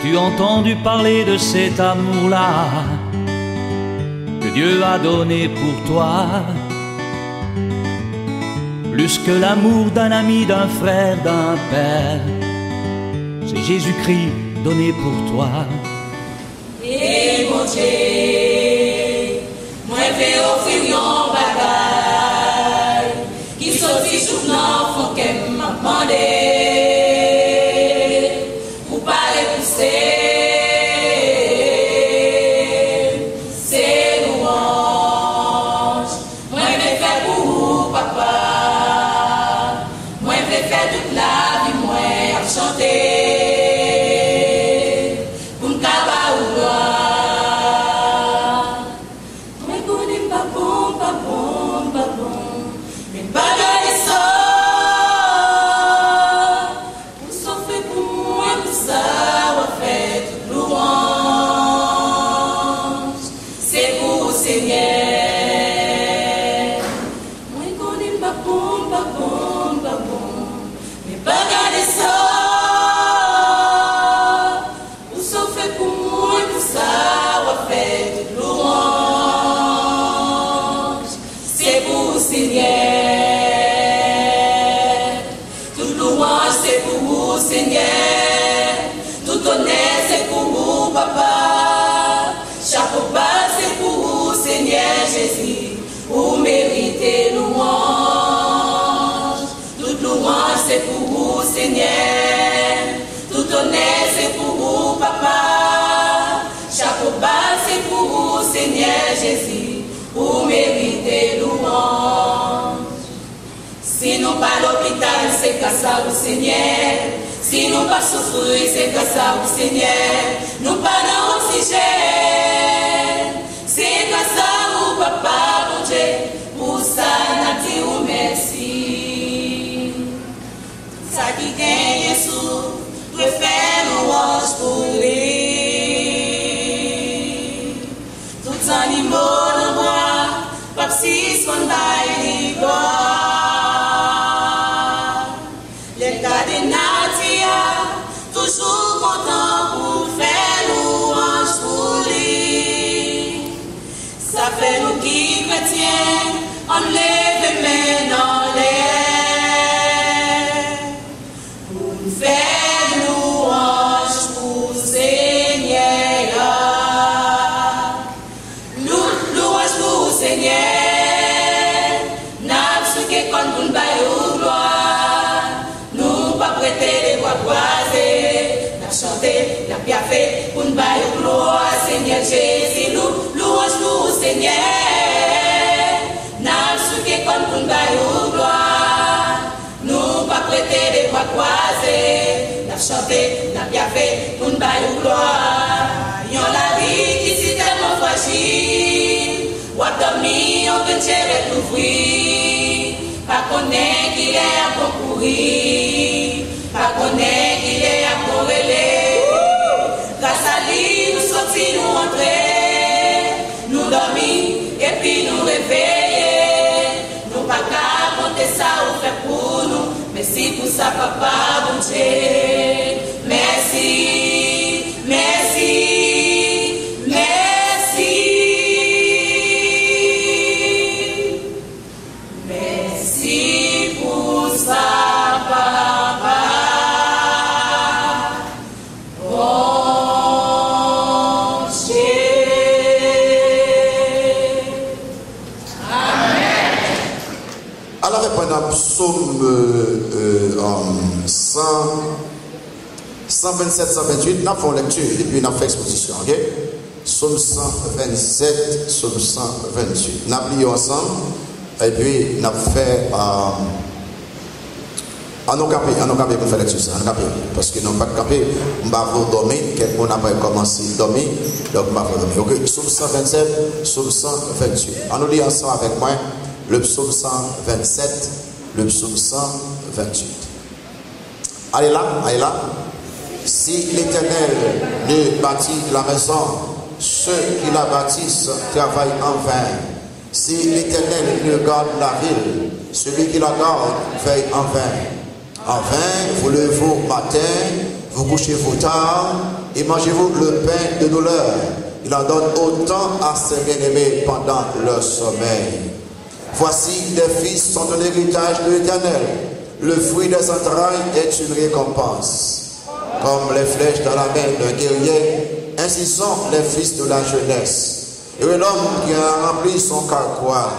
As-tu entendu parler de cet amour-là que Dieu a donné pour toi? Plus que l'amour d'un ami, d'un frère, d'un père, c'est Jésus-Christ donné pour toi. Et mon Dieu, moi je vais offrir un bagage qui sortit sous l'enfant qu'elle m'a demandé pour parler pousser. C'est louange, moi je vais faire pour vous, papa. Moi je vais faire toute la vie, moi à chanter. Vous méritez louange, toute louange c'est pour vous, Seigneur. Tout honneur c'est pour vous, Papa. Chapeau bas c'est pour vous, Seigneur Jésus. Vous méritez louange. Si nous pas l'hôpital, c'est qu'à ça vous, Seigneur. Si nous pas souffrir, c'est qu'à ça vous, Seigneur. Nous pas dans l'oxygène, c'est qu'à ça vous, Papa. Pour ça, n'a dit ou merci. Ça qui gagne sous, je fais louange pour lui. Tout animaux dans moi, pas si son bail les cas de Nadia, toujours content pour faire louange pour lui. Ça fait nous qui chrétiens. On lève les mains dans l'air pour faire louange pour Seigneur. Louange pour Seigneur. N'a pas que quand vous baillez gloire, nous pas prêter les voix croisées. N'a chanté, n'a bien fait pour nous bailler gloire, Seigneur Jésus. Louange pour Seigneur. Comme pour nous bailler gloire, nous pas prêter les bras croisés, n'a chanté, n'a bien fait pour nous bailler gloire. Yon la vie qui si tellement fragile, ou à dormir, on peut gérer l'ouvrir, pas connaître qu'il est à concourir, pas connaître qu'il est à corréler. Grâce à lui, nous sortis, nous entrer, nous dormir et puis nous réveiller. Pas qu'à compter ça ou faire pour nous. Merci pour ça, papa, bon Dieu. Merci, merci, merci. Merci pour ça, papa. Bon Dieu. Alors, pendant psaume 127, 128, nous avons lecture et puis nous avons fait exposition. Ok? Psaume 127, psaume 128. Nous avons lu ensemble et puis nous avons fait. On a capé pour faire lecture, parce que nous n'avons pas capé, nous n'avons pas dormi, quelqu'un n'a pas commencé à dormir, donc nous n'avons pas dormi. Ok? Psaume 127, psaume 128. On nous lit ensemble avec moi. Le psaume 127, le psaume 128. Allez là. Si l'Éternel ne bâtit la maison, ceux qui la bâtissent travaillent en vain. Si l'Éternel ne garde la ville, celui qui la garde veille en vain. En vain, vous levez-vous matin, vous couchez-vous tard, et mangez-vous le pain de douleur. Il en donne autant à ses bien-aimés pendant leur sommeil. Voici, les fils sont un héritage de l'Éternel. Le fruit des entrailles est une récompense. Comme les flèches dans la main d'un guerrier, ainsi sont les fils de la jeunesse. Et l'homme qui a rempli son carquois,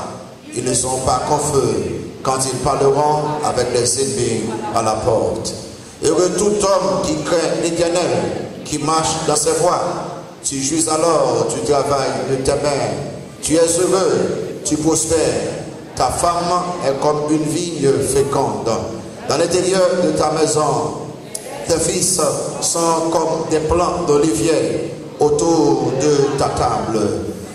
ils ne sont pas confus quand ils parleront avec les ennemis à la porte. Et que tout homme qui craint l'Éternel, qui marche dans ses voies, tu jouis alors du travail de tes mains, tu es heureux, tu prospères. Ta femme est comme une vigne féconde dans l'intérieur de ta maison. Tes fils sont comme des plants d'olivier autour de ta table.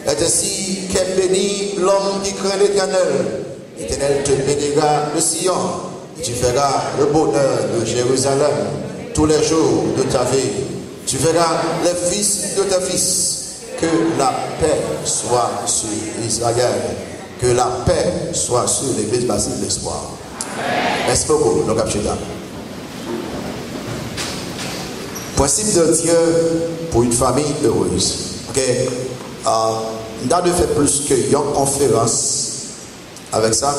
Et ainsi qu'est béni l'homme qui craint l'Éternel. L'Éternel te bénira de Sion, et tu feras le bonheur de Jérusalem tous les jours de ta vie. Tu verras les fils de tes fils. Que la paix soit sur Israël. Que la paix soit sur l'église Basile de l'Espoir. Merci beaucoup, nos capchita. Principe de Dieu pour une famille heureuse. Ok, on a de faire plus que une conférence avec ça.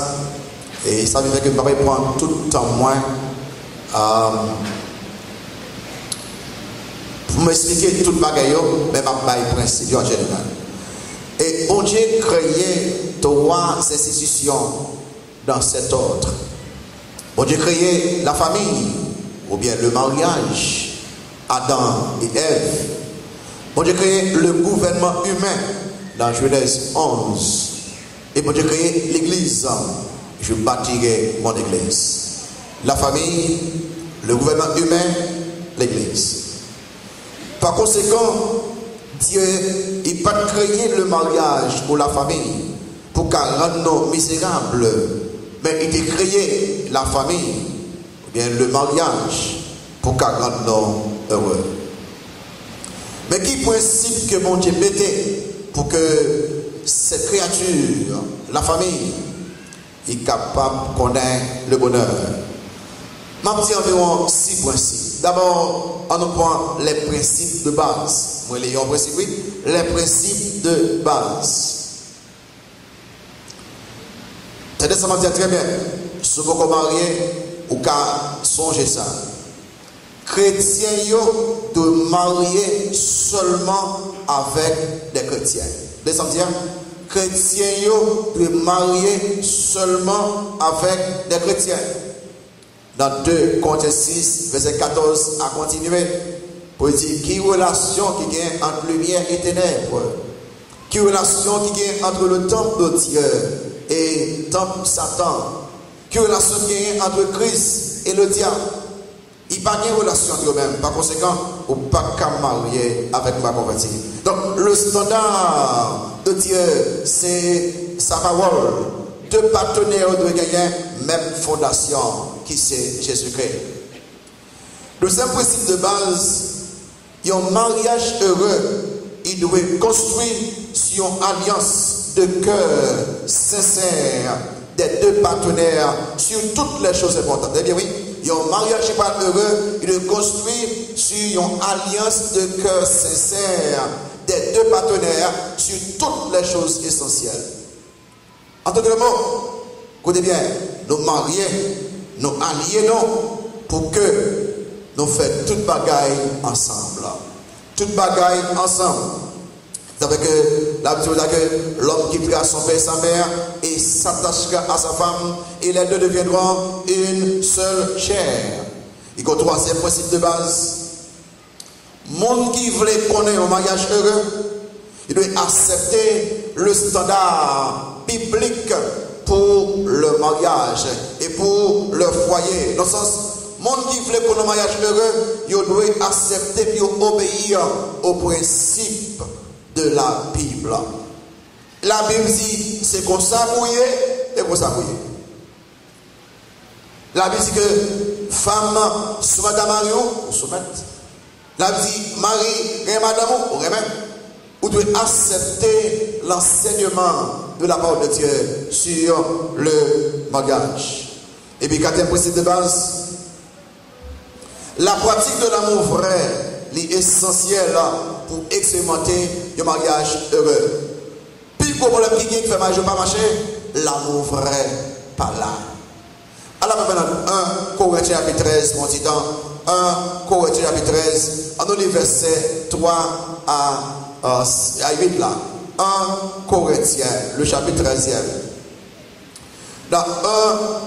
Et ça veut dire que je vais prendre tout le temps moins pour m'expliquer tout le bagage, mais je vais le principe en général. Et bon Dieu créé trois institutions dans cet ordre. Bon Dieu créé la famille, ou bien le mariage, Adam et Ève. Bon Dieu créé le gouvernement humain dans Genèse 11. Et bon Dieu créé l'église. Je bâtirai mon église. La famille, le gouvernement humain, l'église. Par conséquent, Dieu n'a pas créé le mariage pour la famille, pour qu'elle rende nous misérables, mais il a créé la famille, ou bien le mariage, pour qu'elle rende nous heureux. Mais qui principe que mon Dieu mettait pour que cette créature, la famille, est capable de connaître le bonheur? Je vais dire environ 6 principes. D'abord, on nous prend les principes de base. Moi, les principes, oui. Les principes de base. C'est-à-dire, ça m'a dit très bien. Si vous êtes marié, ou qu'à songer ça. Chrétiens doivent marier seulement avec des chrétiens. Laissez-moi dire. Chrétiens doivent marier seulement avec des chrétiens. Dans 2 Corinthiens 6, verset 14, à continuer, pour dire qui relation qui gagne entre lumière et ténèbres, qui relation qui gagne entre le temple de Dieu et le temple de Satan, qui relation qui gagne entre Christ et le diable. Il n'y a pas de relation entre eux-mêmes. Par conséquent, on ne peut pas marier avec ma convertie. Donc, le standard de Dieu, c'est sa parole. 2 partenaires doivent gagner même fondation qui c'est Jésus-Christ. Le seul principe de base, un mariage heureux, il doit construire sur une alliance de cœur sincère des 2 partenaires sur toutes les choses importantes. Eh bien oui, un mariage qui pas heureux, il doit construire sur une alliance de cœur sincère des 2 partenaires sur toutes les choses essentielles. En d'autres mots, écoutez bien, nous mariés, nous alliés pour que nous fassions toute bagaille ensemble. Toute bagaille ensemble. Vous savez que l'habitude que l'homme quittera son père et sa mère et s'attachera à sa femme et les 2 deviendront une seule chair. Il y a un 3e principe de base. Monde qui voulait connaître un mariage heureux, il doit accepter le standard biblique pour le mariage et pour le foyer. Dans le sens, le monde qui veut qu'on ait un mariage heureux, il doit accepter et obéir aux principes de la Bible. La Bible dit, c'est comme ça mouillé et comme ça mouillé. La Bible dit que femme soumet à mari ou soumet. La Bible dit, mari, rien madame ou rien même. Vous devez accepter l'enseignement de la parole de Dieu sur le mariage. Et puis, 4e principe de base, la pratique de l'amour vrai l'essentiel pour expérimenter un mariage heureux. Puis le problème qui fait mariage pas marcher, l'amour vrai, pas là. Alors maintenant, 1 Corinthiens chapitre 13, mon titan, 1 Corinthiens chapitre 13, en nous les versets 3 à 8 là. 1 Corinthiens, le chapitre 13e. Dans 1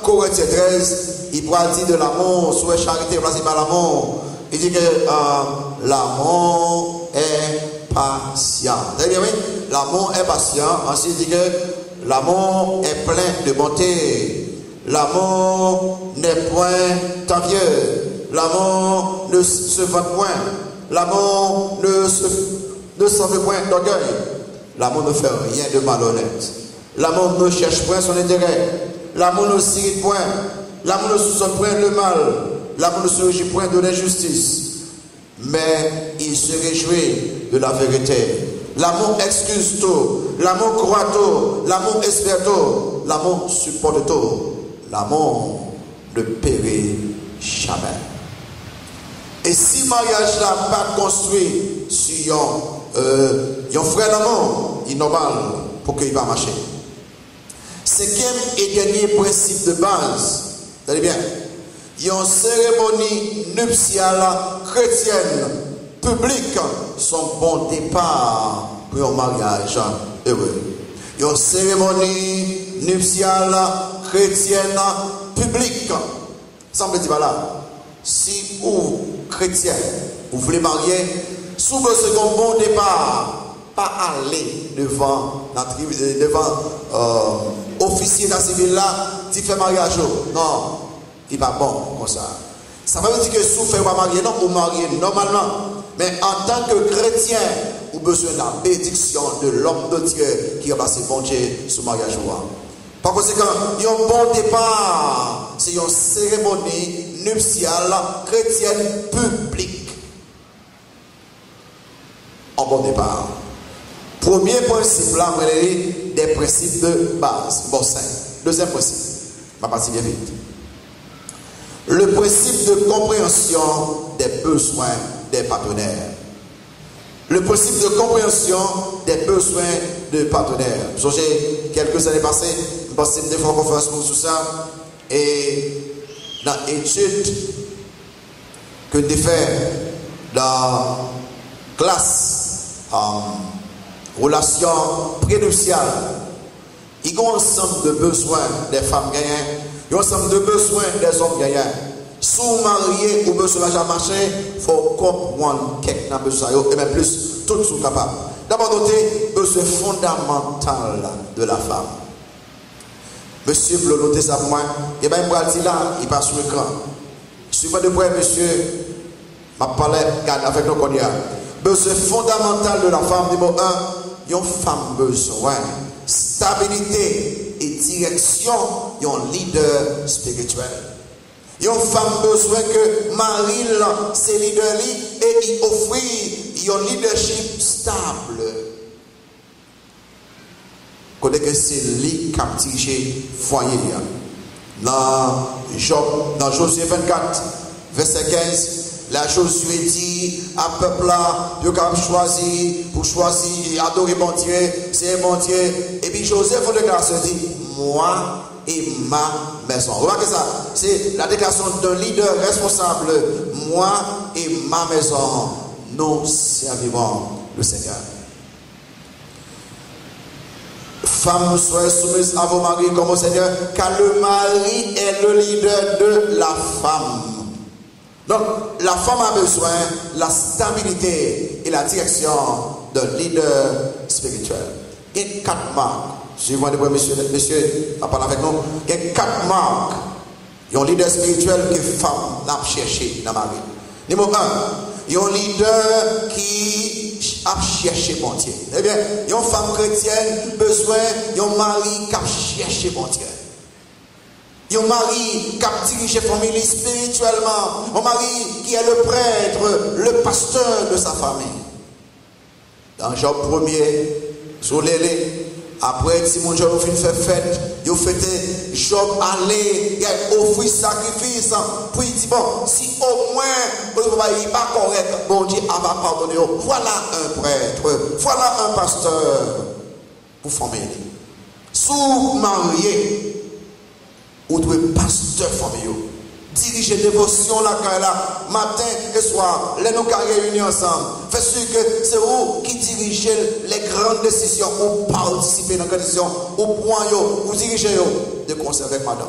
Corinthiens 13, il parle de l'amour, sur la charité, placé par l'amour. Il dit que l'amour est patient. Vous avez bien, oui? L'amour est patient. Ensuite, il dit que l'amour est plein de bonté. L'amour n'est point envieux. L'amour ne se vante point. L'amour ne s'en veut point d'orgueil. L'amour ne fait rien de malhonnête. L'amour ne cherche point son intérêt. L'amour ne s'irrite point. L'amour ne soupçonne point le mal. L'amour ne se réjouit point de l'injustice. Mais il se réjouit de la vérité. L'amour excuse tout. L'amour croit tout. L'amour espère tout. L'amour supporte tout. L'amour ne périt jamais. Et si le mariage n'a pas construit sur un frère d'amour, il est normal pour qu'il va marcher. Cinquième et dernier principe de base, vous allez bien, il y a une cérémonie nuptiale chrétienne publique, son bon départ pour un mariage heureux. Il y a une cérémonie nuptiale chrétienne publique. Ça me dit pas là. Si vous, chrétien, vous voulez marier, sous le second bon départ, pas aller devant officier de la civile là, tu fais mariage. Non, il n'est pas bon comme ça. Ça veut dire que si vous faites marier, non, vous mariez normalement. Mais en tant que chrétien, vous avez besoin de la bénédiction de l'homme de Dieu qui a passé bon Dieu sur le mariage. Par conséquent, il y a un bon départ. C'est une cérémonie nuptiale chrétienne publique. Un bon départ. Premier principe là, des principes de base. Bon, 5. Deuxième principe. Ma partie bien vite. Le principe de compréhension des besoins des partenaires. Le principe de compréhension des besoins des partenaires. J'ai quelques années passées, je passais une fois en conférence sur ça. Et dans l'étude que j'ai fait dans la classe relation prénuptiale, il y a un ensemble de besoins des femmes gagnantes, il y a un ensemble de besoins des hommes gagnants. Si vous mariez ou besoin de marcher, il faut comprendre quelques besoins et même plus, tout sont capables. D'abord, notez le besoin fondamental de la femme. Monsieur, vous notez ça pour moi. Et bien, il dit là, il passe sur l'écran. Suivant de près, monsieur, m'a parlé avec nos cognacs. Besoin fondamental de la femme, numéro 1, une femme besoin stabilité et direction, un leader spirituel. Une femme besoin que Marie, c'est leader et il offre un leadership stable. Côté que c'est lui qui a dirigé foyer. Dans Josué 24, verset 15, la Josué dit à peuple là, Dieu a choisi pour choisir, adorer mon Dieu, c'est mon Dieu. Et puis Joseph, le grâce dit, moi et ma maison. Remarquez ça, c'est la déclaration d'un leader responsable. Moi et ma maison, nous servirons le Seigneur. Femmes, soyez soumises à vos maris comme au Seigneur, car le mari est le leader de la femme. Donc, la femme a besoin de la stabilité et la direction d'un leader spirituel. Il y a 4 marques. Suivant de monsieur a parlé avec nous. Il y a 4 marques. Il y a un leader spirituel que femme n'a cherché dans ma vie. Numéro 1, il y a un leader qui a cherché mon Dieu. Eh bien, il y a une femme chrétienne besoin, il y a un mari qui a cherché mon Dieu. Il y a un mari qui a dirigé la famille spirituellement. Un mari qui est le prêtre, le pasteur de sa famille. Dans Job 1er, sur l'élé, après si mon Job fin fait fête, il fêté Job aller, il offrir sacrifice pour il dit bon, si au moins il n'est pas correct, bon Dieu va pardonner. Voilà un prêtre, voilà un pasteur pour former. Sous marié, ou doit pasteur former. Diriger dévotion là, matin et soir, les nous réunis ensemble. Faites sûr que c'est vous qui dirigez les grandes décisions, ou participer dans les décisions, ou point, ou diriger de concert avec madame.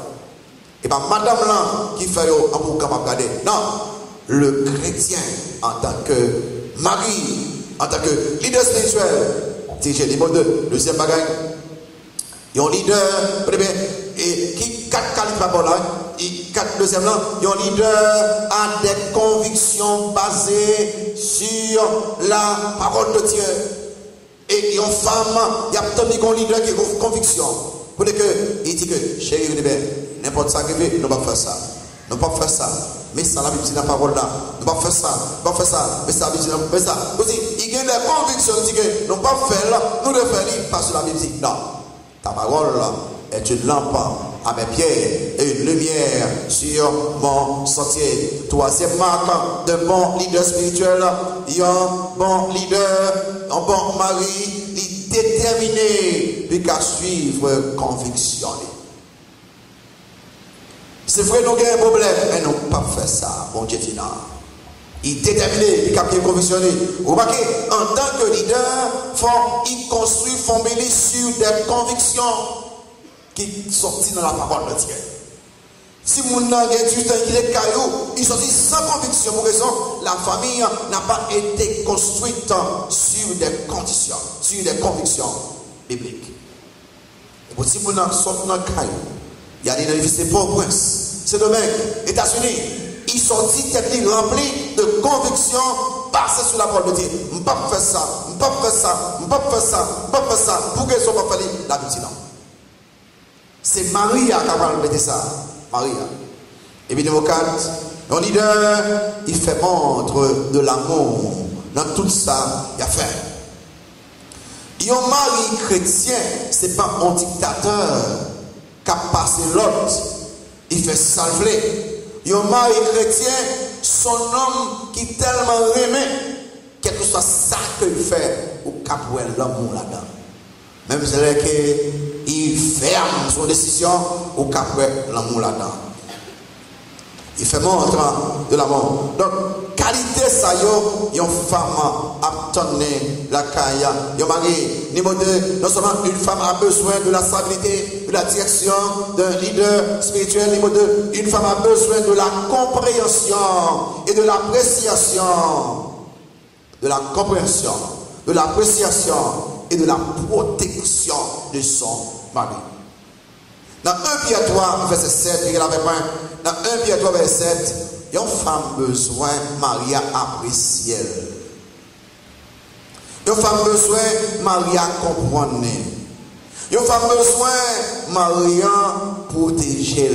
Et bien, madame là, qui fait un peu capable de garder. Non, le chrétien, en tant que mari, en tant que leader spirituel, diriger niveau 2, deuxième bagage, il y a un leader, et qui 4 qualités là. Deuxième là, un leader a des convictions basées sur la parole de Dieu. Et une femme, il y a peut-être un leader qui a une conviction. Pour dire que, il dit que, chérie, n'importe ça qui fait, nous ne pouvons pas faire ça. Nous ne pouvons pas faire ça. Mais ça, la Bible dit la parole là. Nous ne pouvons pas faire ça. Nous ne pouvons pas faire ça. Mais ça, la Bible dit la ça. Aussi, il y a des convictions, il dit que nous ne pouvons pas faire là. Nous devons faire parce que la Bible dit non. Ta parole là est une lampe à mes pieds et une lumière sur mon sentier. Troisième marque d'un bon leader spirituel, il y a un bon leader, un bon mari, il est déterminé, lui qu'à suivre conviction. C'est vrai, nous avons un problème, mais nous ne pouvons pas faire ça. Bon Dieu dit non. Il est déterminé, il a bien convictionné. Vous remarquez, en tant que leader, il construit, il sur des convictions qui sortent dans la parole de Dieu. Si mon nom est du temps qu'il est caillou, il sortit sans conviction. Pour raison, la famille n'a pas été construite sur des conditions, sur des convictions bibliques. Et pour si mon nom sort dans le caillou, il y a des universités Port-au-Prince, c'est le mec, États-Unis, il sortit tête rempli de convictions basées sur la parole de Dieu. Je ne peux pas faire ça, je ne peux pas faire ça, je ne peux pas faire ça, je ne peux pas faire ça. Pour qu'ils ne soient pas fait la petite non. C'est Maria qui a répété ça. Maria. Et puis, numéro 4, un leader, il fait montre de l'amour dans tout ça qu'il a fait. Un mari chrétien, ce n'est pas un dictateur qui a passé l'autre. Il fait salver. Un mari chrétien, son homme qui est tellement aimé, quel que soit ça qu'il fait, ou qu'il a l'amour là-dedans. Même si il ferme son décision au qu'après l'amour là-dedans. Il fait montre de l'amour. Donc, qualité ça y a une femme a donné la caille. Il y a un mari. Numéro 2, non seulement une femme a besoin de la stabilité, de la direction d'un leader spirituel. Numéro 2, une femme a besoin de la compréhension et de l'appréciation. De la compréhension, de l'appréciation et de la protection de son mari. Dans 1 Pierre 3, verset 7, il y a la dans 1 Pierre 3, verset 7, il y a une femme besoin, Maria appréciée. Il y a une femme besoin, Maria comprendre. Il y a une femme besoin, Maria protéger.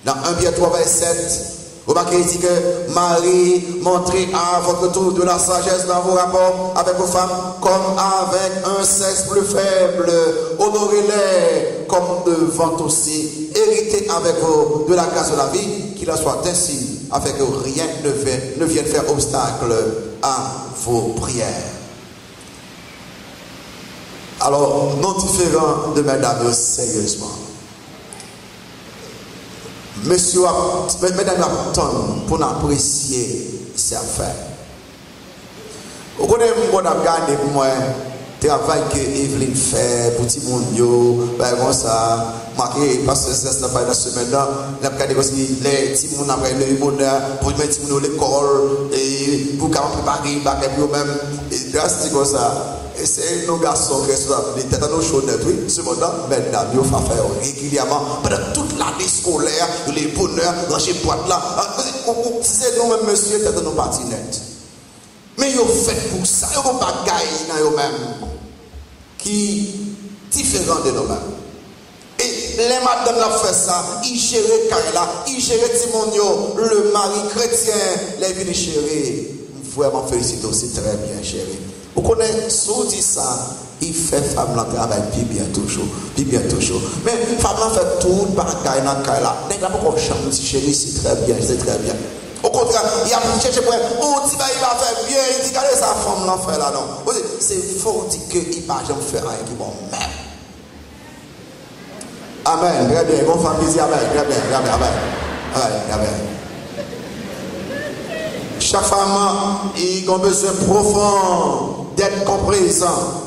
Dans 1 Pierre 3, verset 7, remarquez, il dit que Marie, montrez à votre tour de la sagesse dans vos rapports avec vos femmes, comme avec un sexe plus faible. Honorez-les comme devant aussi. Héritez avec vous de la grâce de la vie, qu'il en soit ainsi, afin que rien ne vienne faire obstacle à vos prières. Alors, non différent de mesdames, sérieusement. Monsieur, mesdames, pour apprécier ces affaires. Vous connaissez mon regardé pour moi, le travail que Evelyne fait pour tout le monde, comme ça, marqué, parce que c'est la semaine là, il a regardé aussi les petits monde après le bonheur, pour mettre les monde à l'école, et pour préparer, pour même, et grâce comme ça. Et c'est nos garçons responsables, les têtes à nos chaudnettes, oui. Cependant, mesdames, il faut faire régulièrement, pendant toute l'année scolaire, les bonheurs, dans ces boîtes là. C'est nous-mêmes, monsieur, tête à nos patinettes. Mais ils ont fait pour ça, ils ont pas gagné dans eux-mêmes, qui est différent de nous-mêmes. Et les madames l'ont fait ça, ils géraient Kaila, ils géraient Timonio, le mari chrétien, les venus chérir. Vraiment féliciter aussi très bien, chérie. Vous connaissez, sous dit ça, il fait femme là travail bien toujours. Mais femme là fait tout bagaille dans la là. N'est pas encore chambre chérie, c'est très bien. Au contraire, il a cherché pour on dit il va faire bien, il dit regardez sa femme là fait là non. C'est faux dit que il va jamais faire rien qui bon même. Amen. Très bien. Bon femme dit amen. Très bien. Amen. Chaque femme, il a besoin profond d'être comprise.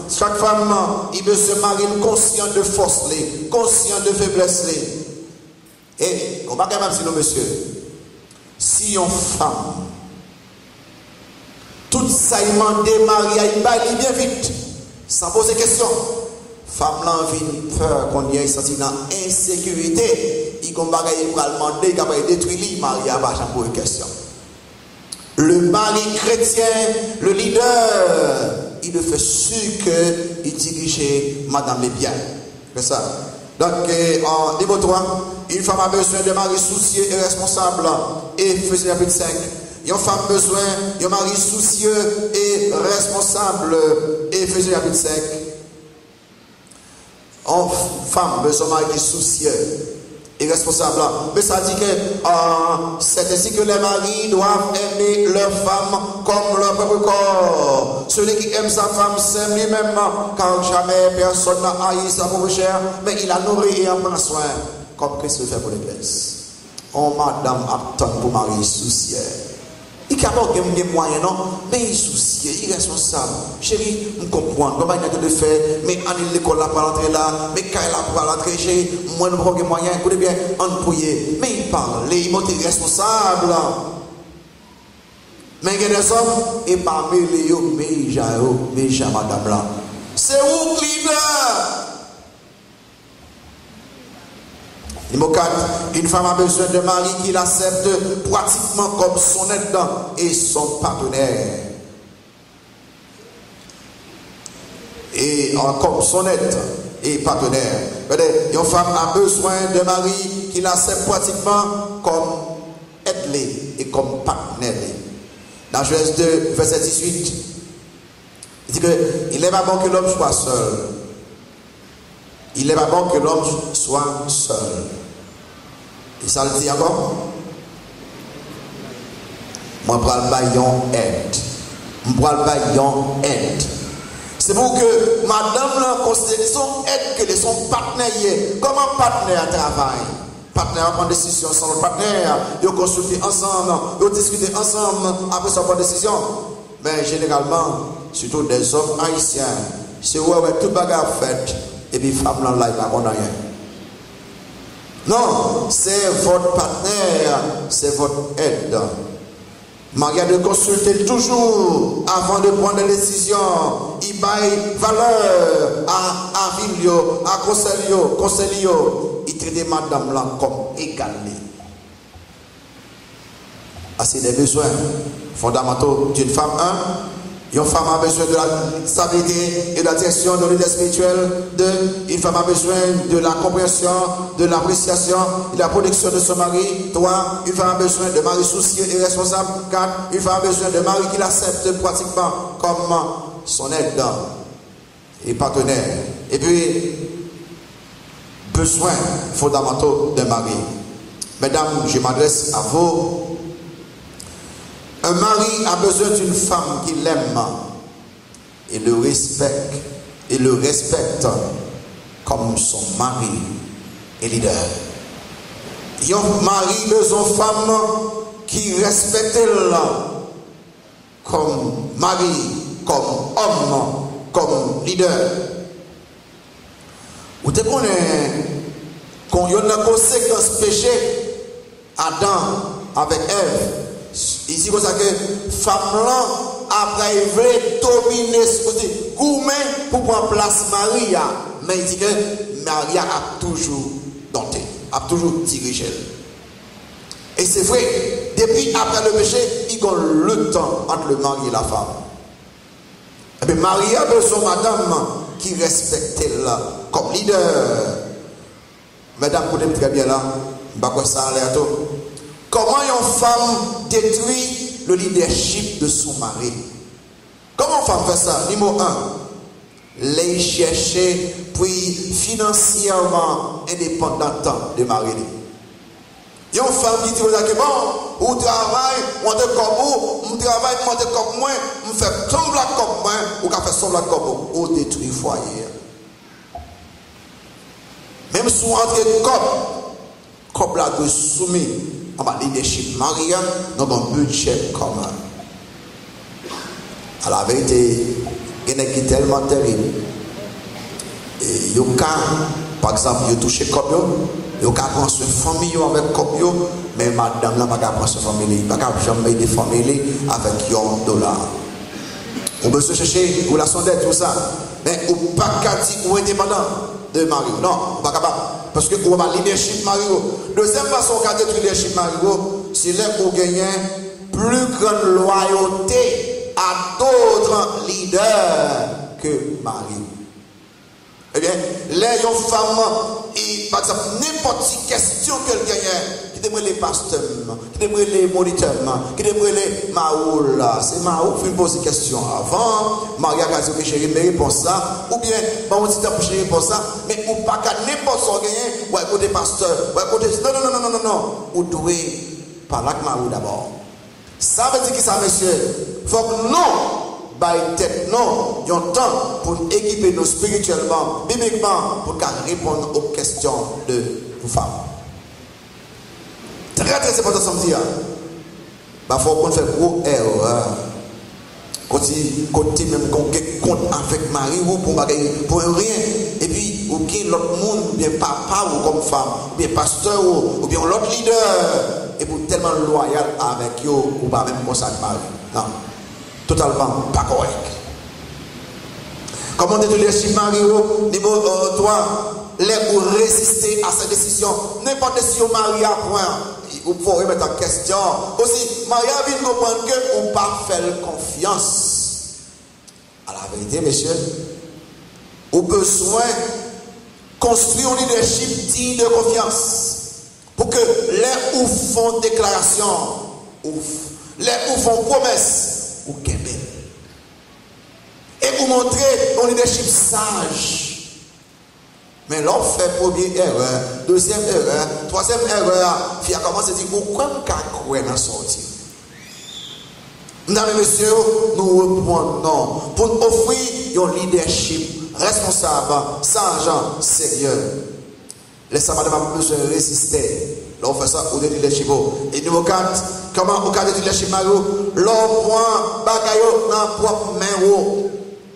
Chaque femme, il a besoin de marier conscient de force, conscient de faiblesse. Et, on va quand même dire, monsieur, si une femme, tout ça, il m'a démarré, il va bien vite, sans poser question. Femme là, vient peur qu'on y ait senti dans insécurité, il va demander, il va détruire, il va poser question. Le mari chrétien, le leader, il le fait sûr qu'il dirige madame les biens. C'est ça. Donc, en niveau 3, une femme a besoin de mari soucieux et responsable. Et Ephésiens chapitre 5. Une femme a besoin d'un mari soucieux et responsable. Et Ephésiens chapitre 5. Une femme a besoin d'un mari soucieux et responsable. Mais ça dit que c'est ainsi que les maris doivent aimer leur femme comme leur propre corps. Celui qui aime sa femme s'aime lui-même, car jamais personne n'a haï sa propre chair, mais il a nourri et en prend soin, comme Christ le fait pour l'Église. Oh, madame attend pour marier soucieux. Il n'a pas de moyens, non, mais il est soucieux, il est responsable. Chérie, je comprends, comment il a de faire, mais en l'école là pour l'entrée là, mais quand il a pour l'entrée, chérie, moi je n'ai pas de moyens, écoutez bien, on prier. Mais il parle, il est responsable. Mais il y a des hommes, et parmi les hommes, mais j'ai madame là. C'est où leader? Numéro 4, une femme a besoin de mari qui l'accepte pratiquement comme son aide et son partenaire. Et comme son aide et partenaire. Une femme a besoin de mari qui l'accepte pratiquement comme aide et comme partenaire. Dans Genèse 2, verset 18, il dit qu'il n'est pas bon que l'homme soit seul. Il n'est pas bon que l'homme soit seul. Et ça le dit encore. Moi, je prends le baillon aide. C'est pour que madame là considère son aide que son partenaire. Comment partenaire travaille? Partenaire prend décision sans le partenaire. Ils consultent ensemble, ils discutent ensemble après sa bonne décision. Mais généralement, surtout des hommes haïtiens, c'est où avec tout bagarre fait. Et puis, femme là, il va rien. Non, c'est votre partenaire, c'est votre aide. Maria de consulter toujours avant de prendre des décisions. Il baille valeur à Vilio, à Conseillio. Il traite madame là comme égalée. C'est des besoins fondamentaux d'une femme. Une femme a besoin de la stabilité et de la direction de l'idée spirituelle. 2. Une femme a besoin de la compréhension, de l'appréciation et de la protection de son mari. 3. Une femme a besoin de mari soucieux et responsable. 4. Une femme a besoin de mari qui l'accepte pratiquement comme son aide et partenaire. Et puis, besoins fondamentaux d'un mari. Mesdames, je m'adresse à vous. Un mari a besoin d'une femme qui l'aime et le respecte comme son mari et leader. Un mari a besoin d'une femme qui respecte comme mari, comme homme, comme leader. Vous connaissez quand il y a une conséquence péché, Adam avec Ève. Ici, comme ça que femme là, après, il veut dominer ce côté gourmet pour prendre place Maria. Mais il dit que Maria a toujours dompté, a toujours dirigé. Et c'est vrai, depuis après le péché, il y a le temps entre le mari et la femme. Et bien, Maria a besoin madame qui respecte elle comme leader. Mesdames, vous êtes très bien là, ça a l'air tout. Comment une femme détruit le leadership de son mari? Comment femme fait ça? Numéro 1, les chercher puis financièrement indépendante de mari. Il y a une femme qui dit bon, ou travail, ou de comme ou travail, moi de comme moi, on fait semblant comme moi, ou qu'on fait semblant comme vous, ou détruit foyer. Même si on entre comme la de soumis, on va leadership Maria, dans un budget commun. À la vérité, il y a qui est tellement terrible. Et il y a, par exemple, il y a touché comme il y a prendre une famille avec comme mais madame là, pas prendre une famille, pas jamais des familles avec $1. On peut se chercher pour la sondette, tout ça. Mais on ne peut pas dire ou indépendant de Mario. Non, on pas capable. Parce que on va leadership Mario. Deuxième façon de détruire leadership Mario, c'est là qu'on gagne plus grande loyauté à d'autres leaders que Mario. Eh bien, les femmes, par exemple, n'importe quelle question qu'elle gagne, qui devrait les pasteurs, qui devrait les moniteurs, qui devrait les maouls, c'est maoul qui pose des questions avant, Maria a dit que chérie, mais réponds ça, ou bien, on dit que chérie, réponds ça, mais ou pas qu'à n'importe quoi gagner, ou écouter pasteur, ou écouter, non, ou doué par la maoul d'abord. Ça veut dire que ça, monsieur, faut que non. By tête, non, il y a un temps pour équiper nous spirituellement, bibliquement, pour répondre aux questions de nos femmes. Très très important ce que je dis. Il faut qu'on fasse gros erreur. Côté même qu'on compte avec Marie ou pour rien. Et puis, ou qui l'autre monde, ou bien papa ou comme femme, ou bien pasteur ou bien l'autre leader, et pour tellement loyal avec eux, ou pas même comme ça de Marie. Non. Totalement pas correct. Comment détruire les chiffres Mario, niveau 3, les pour résister à cette décision. N'importe si on marie à point, il faut remettre en question. Aussi, Maria vient comprendre que on pas faire confiance. À la vérité, messieurs, on a besoin de construire un leadership digne de confiance. Pour que les ou font déclaration, les ou font promesse. Ou Québec. Et vous montrer un leadership sage. Mais l'on fait première erreur, deuxième erreur, troisième erreur, puis à commencer à dire pourquoi on a dans sortir. Mesdames et messieurs, nous reprenons pour offrir un leadership responsable, sage, sérieux. Les sabbats n'ont besoin de résister. Là, on fait ça au leadership. Et numéro 4, comment au cas de leadership, l'on prend bagayo dans la propre main.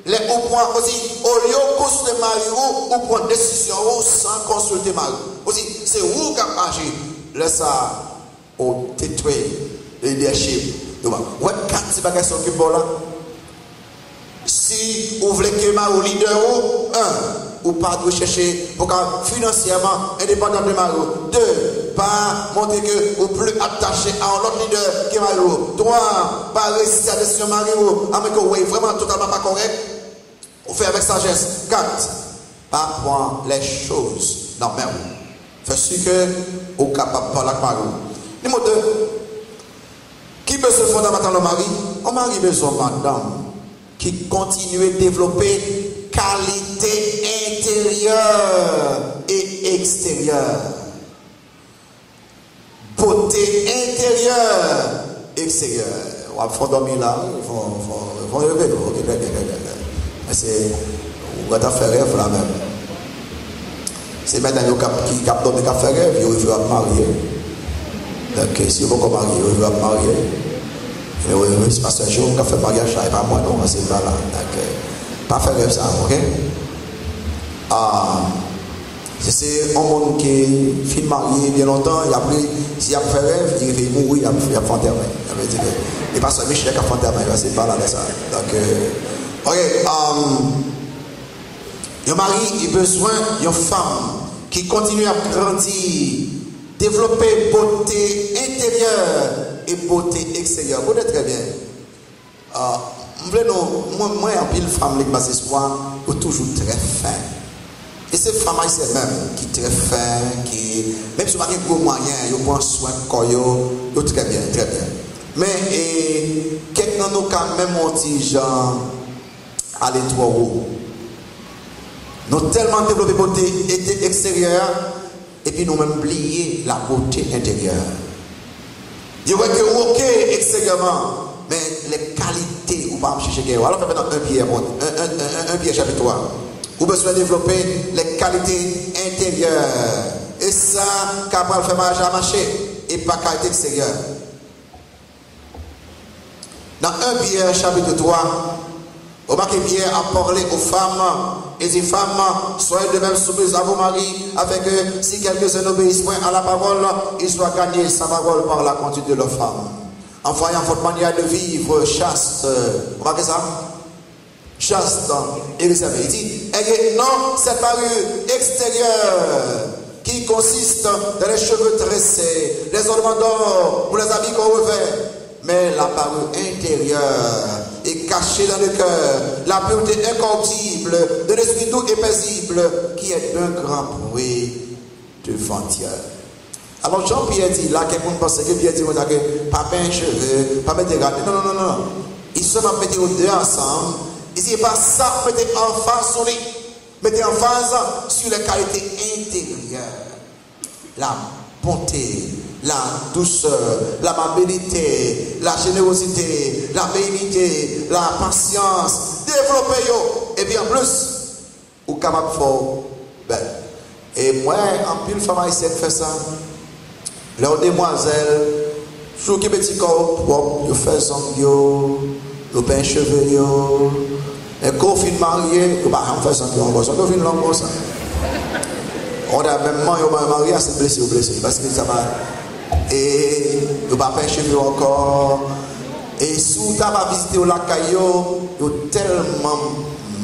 Les au point aussi, au lieu de consulter Mario, on prend décision sans consulter Mario. Aussi, c'est vous qui agissez. Laisse ça au détruire le leadership. Ouais, quand c'est pas question qui là. Si vous voulez que Mario leader, ou pas de chercher pour financièrement indépendant de Mario. 2, pas montrer que vous plus attaché à un autre leader que Mario. 3, pas résister à la décision Mario, avec que vous vraiment totalement pas correct. Vous faites avec sagesse. 4, pas prendre les choses dans la main. Faites sûr que vous êtes capable de parler avec Mario. Numéro 2, qui peut se fondamenter le mari? On mari besoin madame qui continue à développer qualité intérieure et extérieure. Beauté intérieure et extérieure. On va dormir là, ils vont rêver. C'est, on va faire rêve là même. C'est maintenant qui cap dormir, qui fait rêve, il va marier. Donc si vous vous marier, il va marier. Oui, c'est parce que je vais faire mariage, et pas moi, non, c'est pas là. Pas faire rêve ça, ok? C'est un monde qui finit marié bien longtemps, et après, s'il a fait rêve, il fait mourir, il a fait enterrer. Et pas seulement Michel qui a fait enterrer, c'est pas là de ça. Donc, ok, un mari, il a besoin d'une femme qui continue à grandir, développer beauté intérieure et beauté extérieure. Vous êtes très bien. Moi, en pile femme qui passe ce soir, est toujours très fin. Et ces femmes c'est même qui sont très fin, qui même si vous avez un gros moyen, ils prennent soin de corps, très bien, très bien. Mais quelqu'un nous a même dit genre aller trop haut. Nous avons tellement développé la beauté extérieure et puis nous avons oublié la beauté intérieure. Je vois que ok extérieurement, mais les qualités, ou pas chercher. Alors maintenant un Pierre chapitre 3. Vous besoin développer les qualités intérieures. Et ça, capable de faire marcher et pas qualité extérieure. Dans 1 Pierre chapitre 3, au marqué Pierre a parlé aux femmes et dit femmes, soyez de même soumises à vos maris, afin que si quelques-uns n'obéissent point à la parole, ils soient gagnés sa parole par la conduite de leurs femmes. En voyant votre manière de vivre chaste, vous remarquez ça? Chaste et réservé. Il dit, non, cette parure extérieure qui consiste dans les cheveux tressés, les ornements d'or pour les habits qu'on revêt, mais la parure intérieure est cachée dans le cœur, la pureté incorruptible de l'esprit doux et paisible qui est d'un grand bruit devant Dieu. Alors Jean-Pierre dit là, quelqu'un pense que Pierre dit que pas peindre cheveux, pas mettre des gâteaux. Non. Ils se mettent aux deux ensemble. Il dit pas ça, mettez en face sur lui. Mettez en face sur les qualités intérieures. La bonté, la douceur, l'amabilité, la générosité, la bénignité, la patience. Développez-yo. Et puis en plus, vous êtes capable de faire belle. Et moi, en pile femme haïtienne fait ça. Leurs demoiselles, sur qui petit corps propre, ils font son ils peignent cheveux, et quand ils sont mariés, ils ne font son encore ça. Quand ils sont comme ça. On a même marié à se blesser ou blesser, parce que ça va. Et ils ne pas peignent cheveux encore. Et si vous avez visité au lac Caillou, ils sont tellement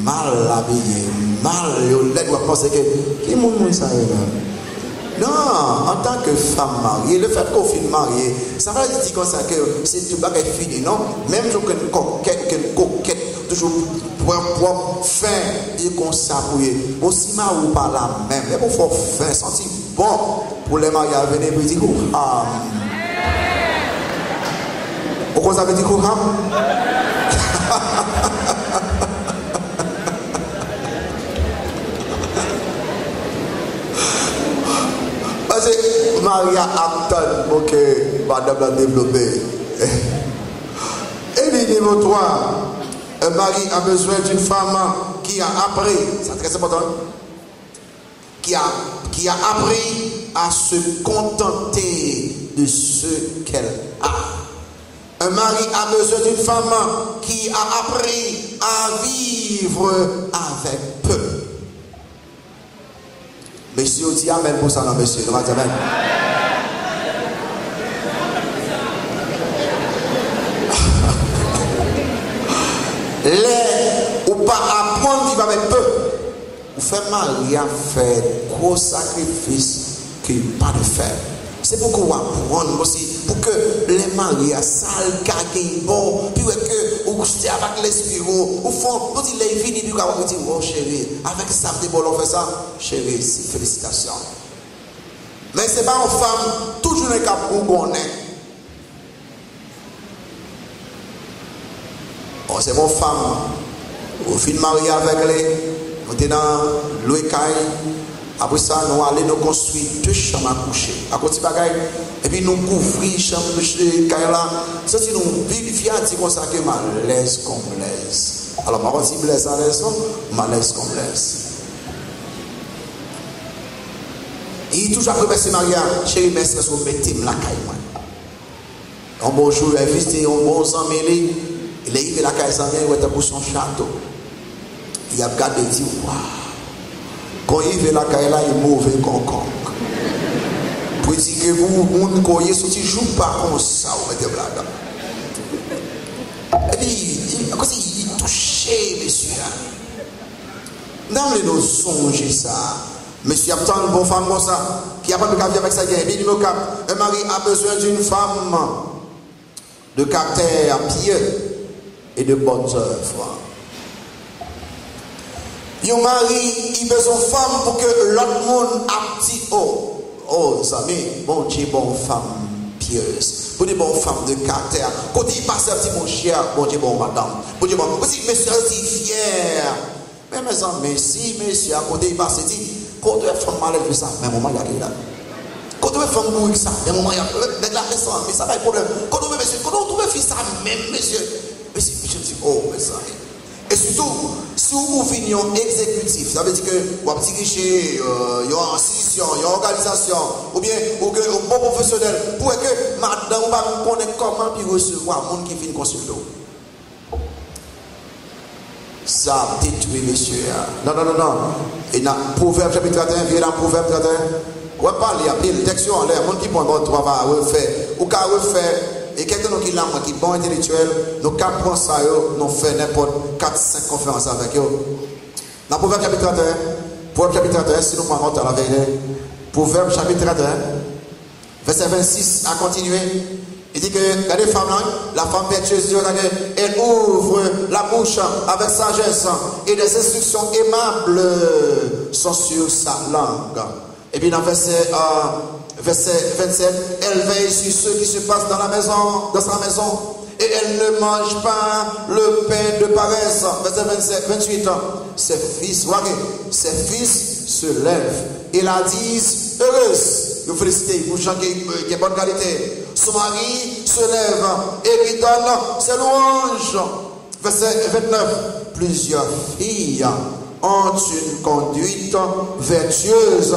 mal habillés, mal, ils doivent penser que qui est ça? Non, en tant que femme mariée, le fait qu'on finisse mariée, ça va dire comme ça que c'est tout bagage fini, non? Même si une coquette, toujours propre, fin, et qu'on s'appuie. Aussi mal ou pas la même, mais pour faire fin, sentir bon pour les mariés à venir, vous dites, pourquoi ça veut dire parce que Maria attend pour que madame l'a développé. Et le niveau 3, un mari a besoin d'une femme qui a appris, c'est très important, qui a appris à se contenter de ce qu'elle a. Un mari a besoin d'une femme qui a appris à vivre avec peu. Monsieur, dit amen pour ça, non, monsieur. On va dire amen. Les ou pas apprendre à vivre avec peu. Vous faites mal, à faire gros sacrifices que pas de faire. C'est pour qu'on apprendre aussi, pour que les maris à sale, cagué, bon, puis que vous couchez avec l'esprit, vous font, vous dites les vignes du gars, vous dites, oh chérie, avec ça, on fait ça, chérie, félicitations. Mais c'est pas une femme, toujours un cap où on est. Oh, c'est mon femme, vous finissez marié avec les, vous êtes dans l'ouécaille. Après ça, nous allons nous construire 2 chambres à coucher. À côté de bagaille, et puis nous couvrir les chambres de Kaila. Ça, c'est nous vérifier comme ça que malaise comme l'aise. Alors, par contre, si blaise à l'aise, malaise comme l'aise. Et toujours après ce mariage, chérie, merci parce que vous mettez la caille. Un bon jour, il a visité un bon ami, il a eu la caille sans rien, il était pour son château. Il a regardé et dit, waouh. Quand il veut la caille là, il est mauvais concombre. Pour dire que vous, vous cognez, si tu ne joues pas comme ça, vous mettez blague. Et puis, il touché, monsieur. Dans les nos songes, ça. Monsieur a tant de bonnes femmes comme ça, qui a pas de caractère avec ça. Un mari a besoin d'une femme de caractère pieux et de bonnes œuvres. Un mari, il besoin de femme pour que l'autre monde a dit, oh, amis, bon Dieu, bonne femme pieuses, pour des bonnes femmes de caractère. Côté il passe un petit mon cher, bon Dieu, bon madame. Bon Dieu, bon, aussi, monsieur, aussi fier. Mais mes amis, si monsieur, à côté il passe, il dit, quand tu es femme malade, ça, mais moment, il y a là. Quand tu es femme mouille, ça, mais moment, il y a là, mais ça va être problème. Quand on trouve fils, ça, même monsieur, je dis, oh, mais ça. Et surtout, si vous venez en exécutif, ça veut dire que vous avez dirigé, il y a une institution, il y a une organisation, ou bien un bon professionnel, pour que madame va connaître comment puis recevoir un monde qui vient consulter. Ça détruit, monsieur. Non. Et dans Proverbe chapitre 31, viens dans Proverbe 31. On va parler, il y a une texte en l'air, le monde qui prend votre droit va refaire, ou qu'à refaire. Et quelqu'un qui l'a qui est bon intellectuel, nous capons ça, nous faisons n'importe 4-5 conférences avec eux. Dans Proverbe chapitre 31, si nous prenons à la veille, Proverbe chapitre 31, verset 26, à continuer. Il dit que la femme vertueuse, elle ouvre la bouche avec sagesse et des instructions aimables sont sur sa langue. Et puis dans verset 27, elle veille sur ce qui se passe dans sa maison, et elle ne mange pas le pain de paresse. Verset 28, ses fils se lèvent et la disent heureuse. Vous félicitez, vous chantez qui est bonne qualité. Son mari se lève et lui donne ses louanges. Verset 29, plusieurs filles ont une conduite vertueuse,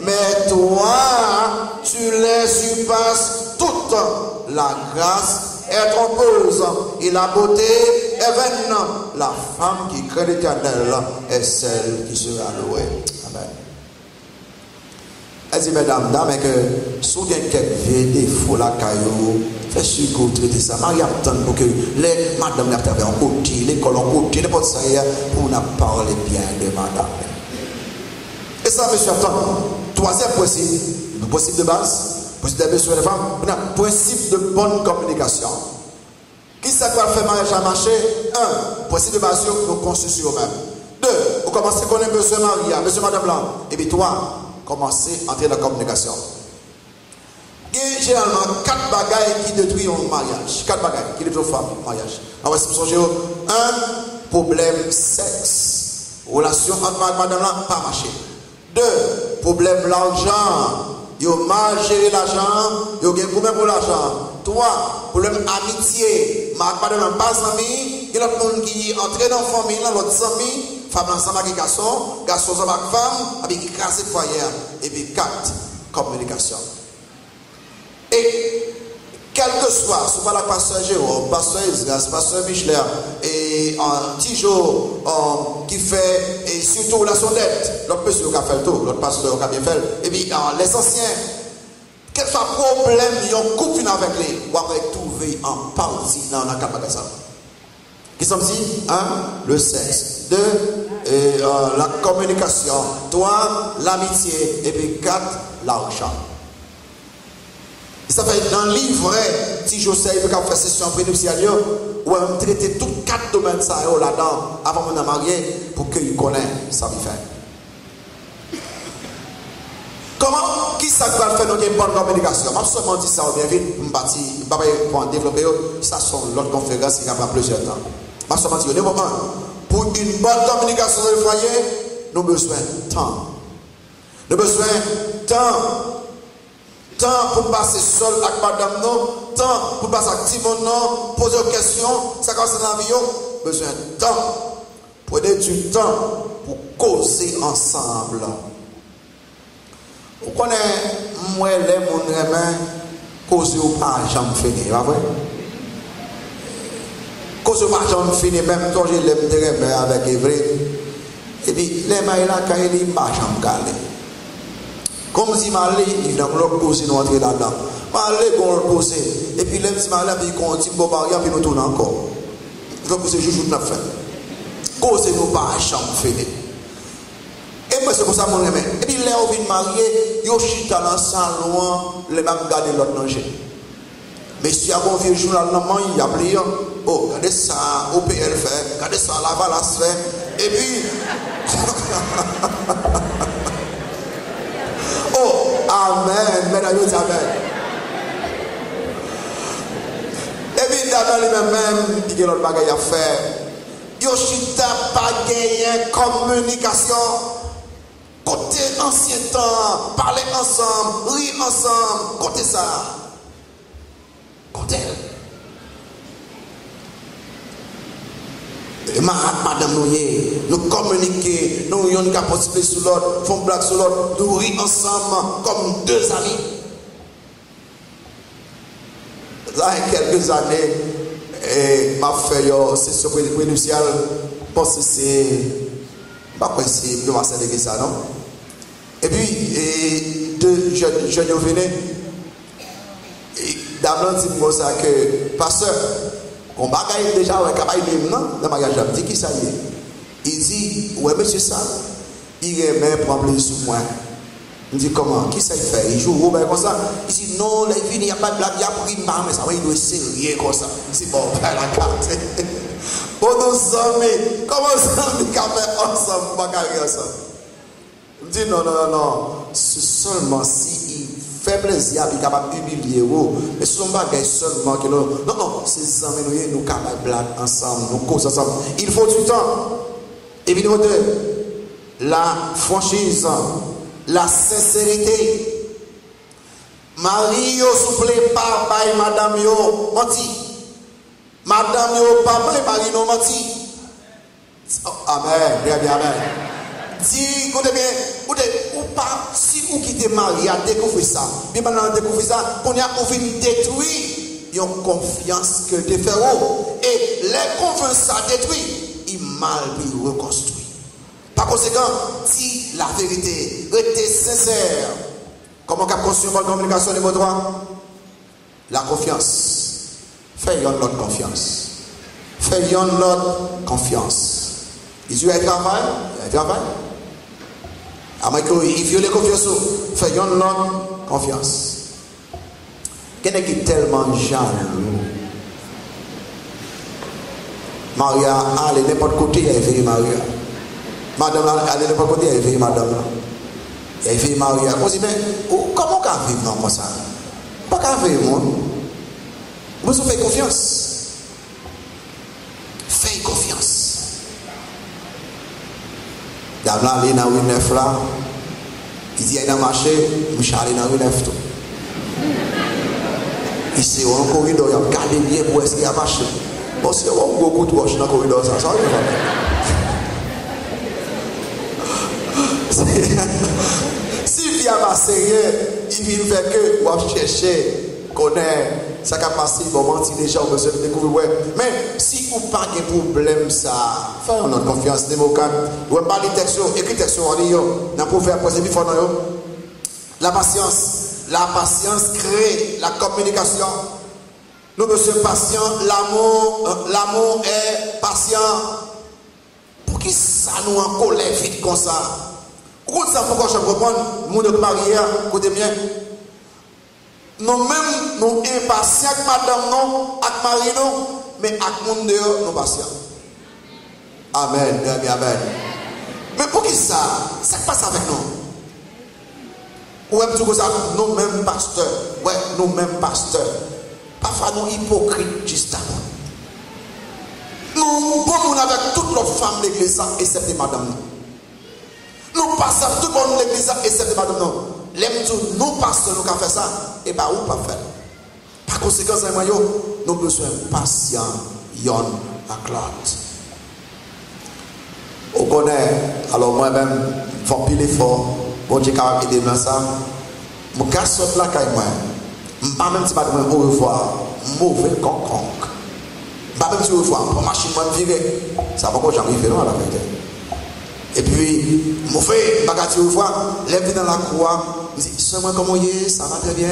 mais toi, tu les surpasses toutes. La grâce est trompeuse et la beauté est vaine. La femme qui craint l'Éternel est celle qui sera louée. Amen. Elle dit, mesdames, dames, que si vous avez quelques vieux défauts, la caillou, faites sûr que vous traitez ça. Marie attend pour que les madames la travaillent en côté, l'école en côté, n'importe ça, pour nous parler bien de madame. Et ça, monsieur, attends. Troisième principe de base, principe de monsieur et les femmes, principe de bonne communication. Qui ça va faire mariage à marcher? 1. Principe de base, nous construisons sur nous-mêmes. 2. Vous commencez à connaître monsieur Maria, monsieur madame là. Et puis 3. Commencer à entrer dans la communication. Il y a généralement 4 bagailles qui détruisent un mariage. 4 bagailles qui détruisent un mariage. Alors, si vous songez, 1. Problème sexe. Relation entre madame là, pas marché. 2. Problème l'argent. Il y a mal gérer l'argent. Il y a un problème pour l'argent. 3. Problème amitié. Madame là, pas ami. Il y a l'autre monde qui entre dans la famille, l'autre ami. Femme ensemble avec garçon ensemble avec femme, avec écrasé foyer. Et puis 4, communication. Et quel que soit, soit la pasteur Jérôme, pasteur Esdras, pasteur Micheler, et un petit jour qui fait, et surtout la sondette, l'autre monsieur qui a fait le tour, l'autre pasteur qui a bien fait, et puis les anciens, quel soit le problème, ils ont coupé avec les, ou avec trouver en partie dans la capacité. Qui sont-ils? 1. Le sexe. 2. La communication. 3. L'amitié. Et puis 4. L'argent. Ça fait dans le livre, si Joseph veut faire session prénuptiale, où on traite tous 4 domaines là-dedans avant de me marier pour qu'il connaisse ça me fait. Comment? Qui ça va faire une bonne communication? Je vais seulement dire ça bien vite, je ne vais pas développer, ça sont l'autre conférence qui va plusieurs temps. Je vais seulement dire, numéro 1, pour une bonne communication dans le foyer, nous avons besoin de temps. Nous avons besoin de temps. Temps pour passer seul avec madame, temps pour passer avec Timon, poser des questions, ça commence dans la vie, besoin de temps. Prenez du temps pour causer ensemble. Vous connaissez, moi, les gens causer ou pas, j'en finis, pas vrai? Causer ou pas, j'en finis, même quand je l'aime avec Evry. Et puis, les mains là, quand il dit, j'en galère. Comme si Malé, il a voulu poser nous entrer là-dedans. Malé, qu'on le pose. Et puis, l'homme si Malé, puis qu'on dit, bon, bah, puis nous tournons encore. Il faut poser juste la fin. Cause nous pas à chambre fini. Et moi, c'est pour ça mon aimé. Et puis, là, on vient marier, il y a chita dans le salon, les mêmes garder l'autre manger. Mais si il y a un vieux journal, il y a plié. Oh, regardez ça, OPL fait, regardez ça, la Valas fait. Et puis. Oh, amen, mesdames et amen. dans lui-même, il y a l'autre bagaille à faire. Yoshita pas gagné communication. Côté ancien temps, parler ensemble, rire ensemble, côté ça. Côté. Madame nous communiquer, nous avons participer sur l'autre, font blague sur l'autre, nous rire ensemble comme deux amis. Là, il y a quelques années, ma fait une session prénuptiale, parce que c'est pas possible de passer avec ça, non? Et puis, deux jeunes venaient, d'abord, dit pour ça que, pasteur, on bagaille déjà, on va y non, dans le mariage, il dit qui ça y est? Il dit, ouais, monsieur ça, il aimait prendre plaisir sur moi. Il dit comment? Qui ça il fait? Il joue Robert comme ça. Il dit non, il n'y a pas de blague, il y a pris une marme, mais ça va, il doit sérieux comme ça. Il dit bon, faire la carte. Pour nos amis, comment ça on dit qu'à faire ensemble, on va carrer ensemble? Il dit non, c'est seulement si il fait plaisir, il est capable d'humilier vous. Mais ce sont pas seulement que nous. Non, c'est amis, nous sommes capables de blague ensemble, nous causes ensemble. Il faut du temps. Et puis, la franchise. La sincérité. Marie yo souple pas by madame yo menti. Madame yo pas by Marie no menti. Amen. Bien, amen. Si vous ou pas si vous quittez Marie à découvrir ça. Bien maintenant découvrir ça, qu'on a envie de détruire une confiance que te fait et les confiances ça détruit, il mal puis reconstruit. Par conséquent, si la vérité était sincère, comment qu'a construit votre communication numéro 3? La confiance. Fais-y notre confiance. Fais-y notre confiance. Il y a un travail, à moins qu'il viole la confiance, fais-y notre confiance. Quelqu'un qui est tellement jaloux. Maria, allez, n'importe côté, il y a une Maria. Madame, allez de côté, elle vit madame. Elle vit Maria. On dit, mais comment on peut vivre comme ça? Pas qu'à vivre, moi. Vous faites confiance. Faites confiance. D'abord, elle est dans le 9 là. Il dit, elle est dans le marché. Michel est dans le 9 tout. Ici, on a un corridor, il y a gardé bien pour est-ce qu'il y a marché. Parce qu'il y a beaucoup de roches dans le corridor, ça va si il y a ma sérieux, il vient faire que on va chercher, connaître, ça va passer, moment si déjà on veut découvrir. Mais si vous n'avez pas de problème, ça, faites notre confiance, démocrate. Vous n'avez pas les textes, écrit textes en ligne, dans le proverbe, la patience crée la communication. Nous sommes patients, l'amour est patient. Pour que ça nous en colère vite comme ça. Pourquoi je comprends, mon marié, écoutez bien. Nous-mêmes, nous impatients avec madame, non, avec Marie, non, mais avec mon dehors, nous patients. Amen, amen. Mais pour qui ça se passe avec nous? Ouais, nous-mêmes pasteurs. Ouais, nous-mêmes pasteurs. Parfois, nous hypocrites, juste avant. Nous sommes avec toutes nos femmes de l'église, excepté madame. Nous passons tout le monde de l'église, excepté madame. Nous passons, nous avons fait ça, et bien, où pas faire. Par conséquent, nous avons besoin de patience, yon, la clotte. On connaît, alors moi-même, il faut piler fort, bon Dieu, car aider dans ça. Je casse la caille, moi. Je ne sais pas même si madame, au revoir, mauvais conconque. Pas même si vous voyez, pour machine virer, ça va pas jamais faire à la vérité. Et puis, mon frère, bagati vous voyez, lève dans la croix, il dit, seulement comment il est, ça va très bien,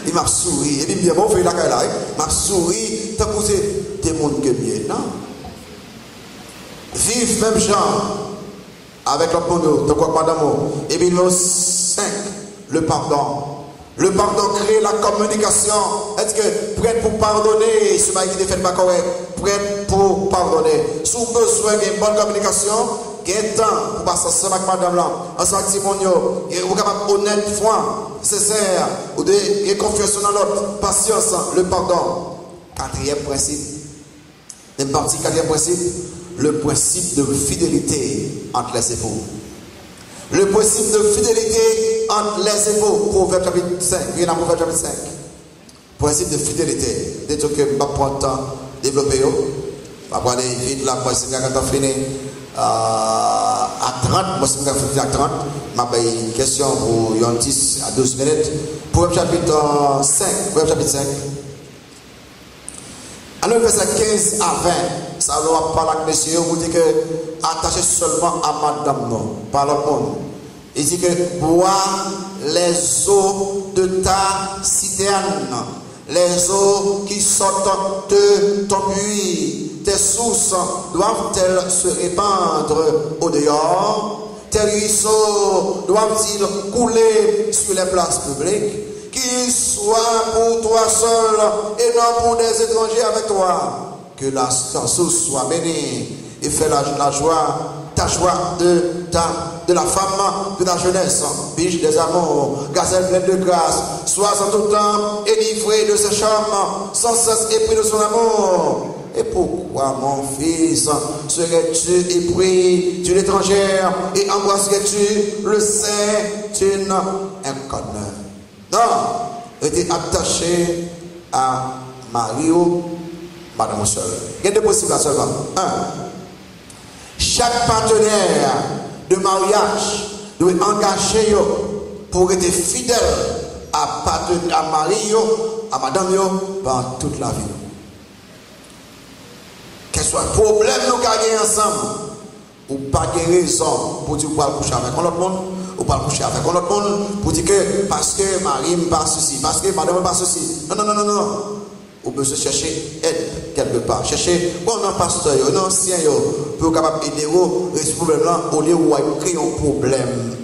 il m'a souri, et puis bien, mon frère, la caille là, il m'a souri, t'as posé des mondes que bien, non? Vive même gens, avec le monde, de quoi pas d'amour. Et puis, le 5, le pardon. Le pardon crée la communication. Est-ce que prête pour pardonner ce qui n'est fait pas correct? Prête pour pardonner. Si vous avez besoin d'une bonne communication, il y a un temps pour passer ensemble avec madame là, ensemble avec Simonio, et vous êtes capable honnête, franc, sincère, ou de confiance dans l'autre, patience, le pardon. Quatrième principe, Deuxième partie, quatrième principe, le principe de fidélité entre les époux. Le principe de fidélité entre les époux. Proverbe chapitre 5. Il y a Proverbe chapitre 5. Principe de fidélité. Des trucs que je ne vais pas prendre le temps de développer. Je vais aller vite là, moi, si quand on finit à 30, moi, si on finit à 30, je vais une question pour 10 à 12 minutes. Proverbe chapitre 5. Proverbe chapitre 5. Alors, verset 15 à 20, ça va parler avec monsieur, vous dit que attaché seulement à madame, non, pas le monde. Il dit que bois les eaux de ta citerne, les eaux qui sortent de ton puits, tes sources doivent-elles se répandre au dehors, tes ruisseaux doivent-ils couler sur les places publiques? Qu'il soit pour toi seul et non pour des étrangers avec toi. Que la source soit bénie et fais la joie, ta joie de la femme de la jeunesse, biche des amours, gazelle pleine de grâce. Sois en tout temps délivré de ses charmes, sans cesse épris de son amour. Et pourquoi, mon fils, serais-tu épris d'une étrangère et embrasserais-tu le sein d'une inconnue? Non, était attaché à Mario, madame seule. Il y a deux possibilités seulement. Un, chaque partenaire de mariage doit engager pour être fidèle à Mario, à madame pendant toute la vie. Quel soit le problème nous gagnons ensemble, ou pas de raison pour dire qu'on va coucher avec l'autre monde. Ou pas coucher avec un autre monde pour dire que parce que Marie me passe ceci, parce que madame me passe ceci. Non. Ou peut se chercher aide quelque part. Chercher un pasteur, un ancien, pour capable d'aider ce problème-là au lieu où il crée un problème.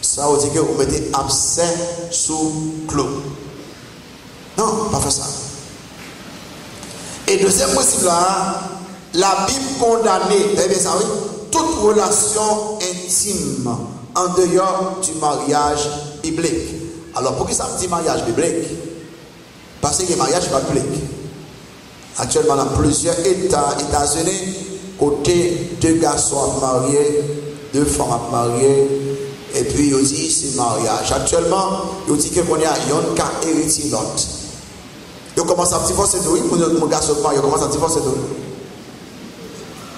Ça veut dire que vous mettez absent sous clos. Non, pas faire ça. Et deuxième principe là, la Bible condamne, eh bien ça oui, toute relation intime en dehors du mariage biblique. Alors, pourquoi ça me dit mariage biblique? Parce que le mariage n'est pas biblique. Actuellement, dans plusieurs États-Unis, côté deux garçons mariés, deux femmes mariées, et puis ils disent c'est mariage. Actuellement, ils disent qu'on y a un cas héritier l'autre. Ils commencent à divorcer de oui, mon garçon marié, ils commencent à divorcer de oui.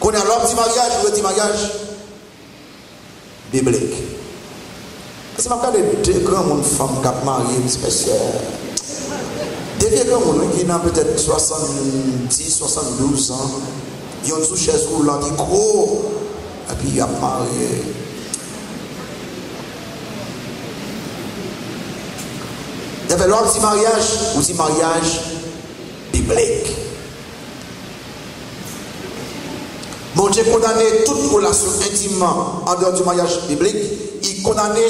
Qu'on y a l'homme du mariage, le dit mariage biblique. C'est ma cas de deux grands femmes qui sont mariées, spéciales. Des vieux grands qui ont peut-être 70, 72 ans, ils ont une chaise roulante, ils gros, et puis ils ont marié. Il y avait l'autre petit mariage, ou petit mariage biblique. Mon Dieu condamnait toute relation intime en dehors du mariage biblique. Il condamnait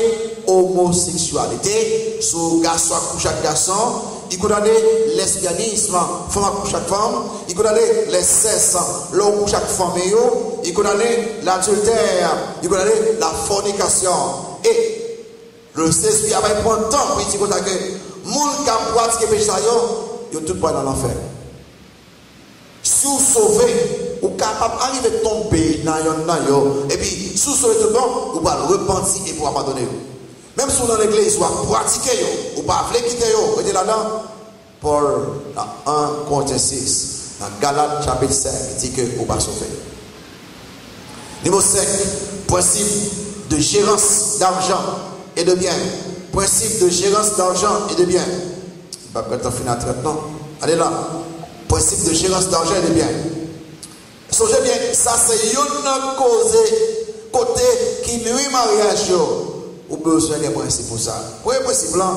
l'homosexualité, sous garçon à chaque garçon. Il condamnait lesbianisme, femme à chaque femme. Il condamnait l'inceste, l'homme à chaque femme. Il condamnait l'adultère. Il condamnait la fornication. Et le Saint-Esprit avait pris le temps pour dire que les gens qui ont pratiqué le péché, ils ont tout dans l'enfer. Si vous sauvez, ou capable d'arriver à tomber dans et puis si vous sauvez tout le monde, vous pouvez repentir et pour abandonner. Même si vous dans l'église, vous pouvez pratiquer, vous pouvez quitter, vous êtes là-dedans. Paul, dans 1 Corinthiens 6, dans Galates chapitre 5, dit que vous pouvez sauver. Numéro 5, principe de gérance d'argent et de biens. Principe de gérance d'argent et de biens. Je ne vais pas prêter à finir à traitement. Allez là. Principe de gérance d'argent et de biens. Songez bien, ça c'est une cause côté qui nuit mariage. Ou besoin des principes pour ça. Premier principe là,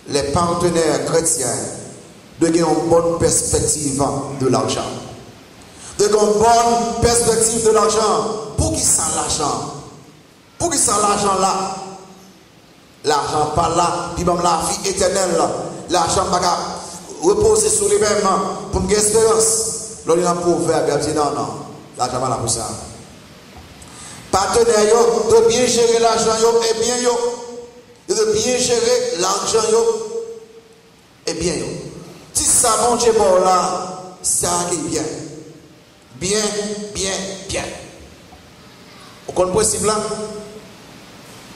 les partenaires chrétiens doivent avoir une bonne perspective de l'argent. De une bonne perspective de l'argent. Pour qui ça l'argent? Pour qui ça l'argent là? L'argent pas là, puis même la vie éternelle. L'argent pas reposer sur lui-même pour me gagner espérance. L'on est en proverbe, il dit non, l'argent pas là pour ça. Partenaires de bien gérer l'argent et bien de bien gérer l'argent et bien. Si ça mon Dieu bon là, ça qui est bien. Bien. Vous comprenez possible là?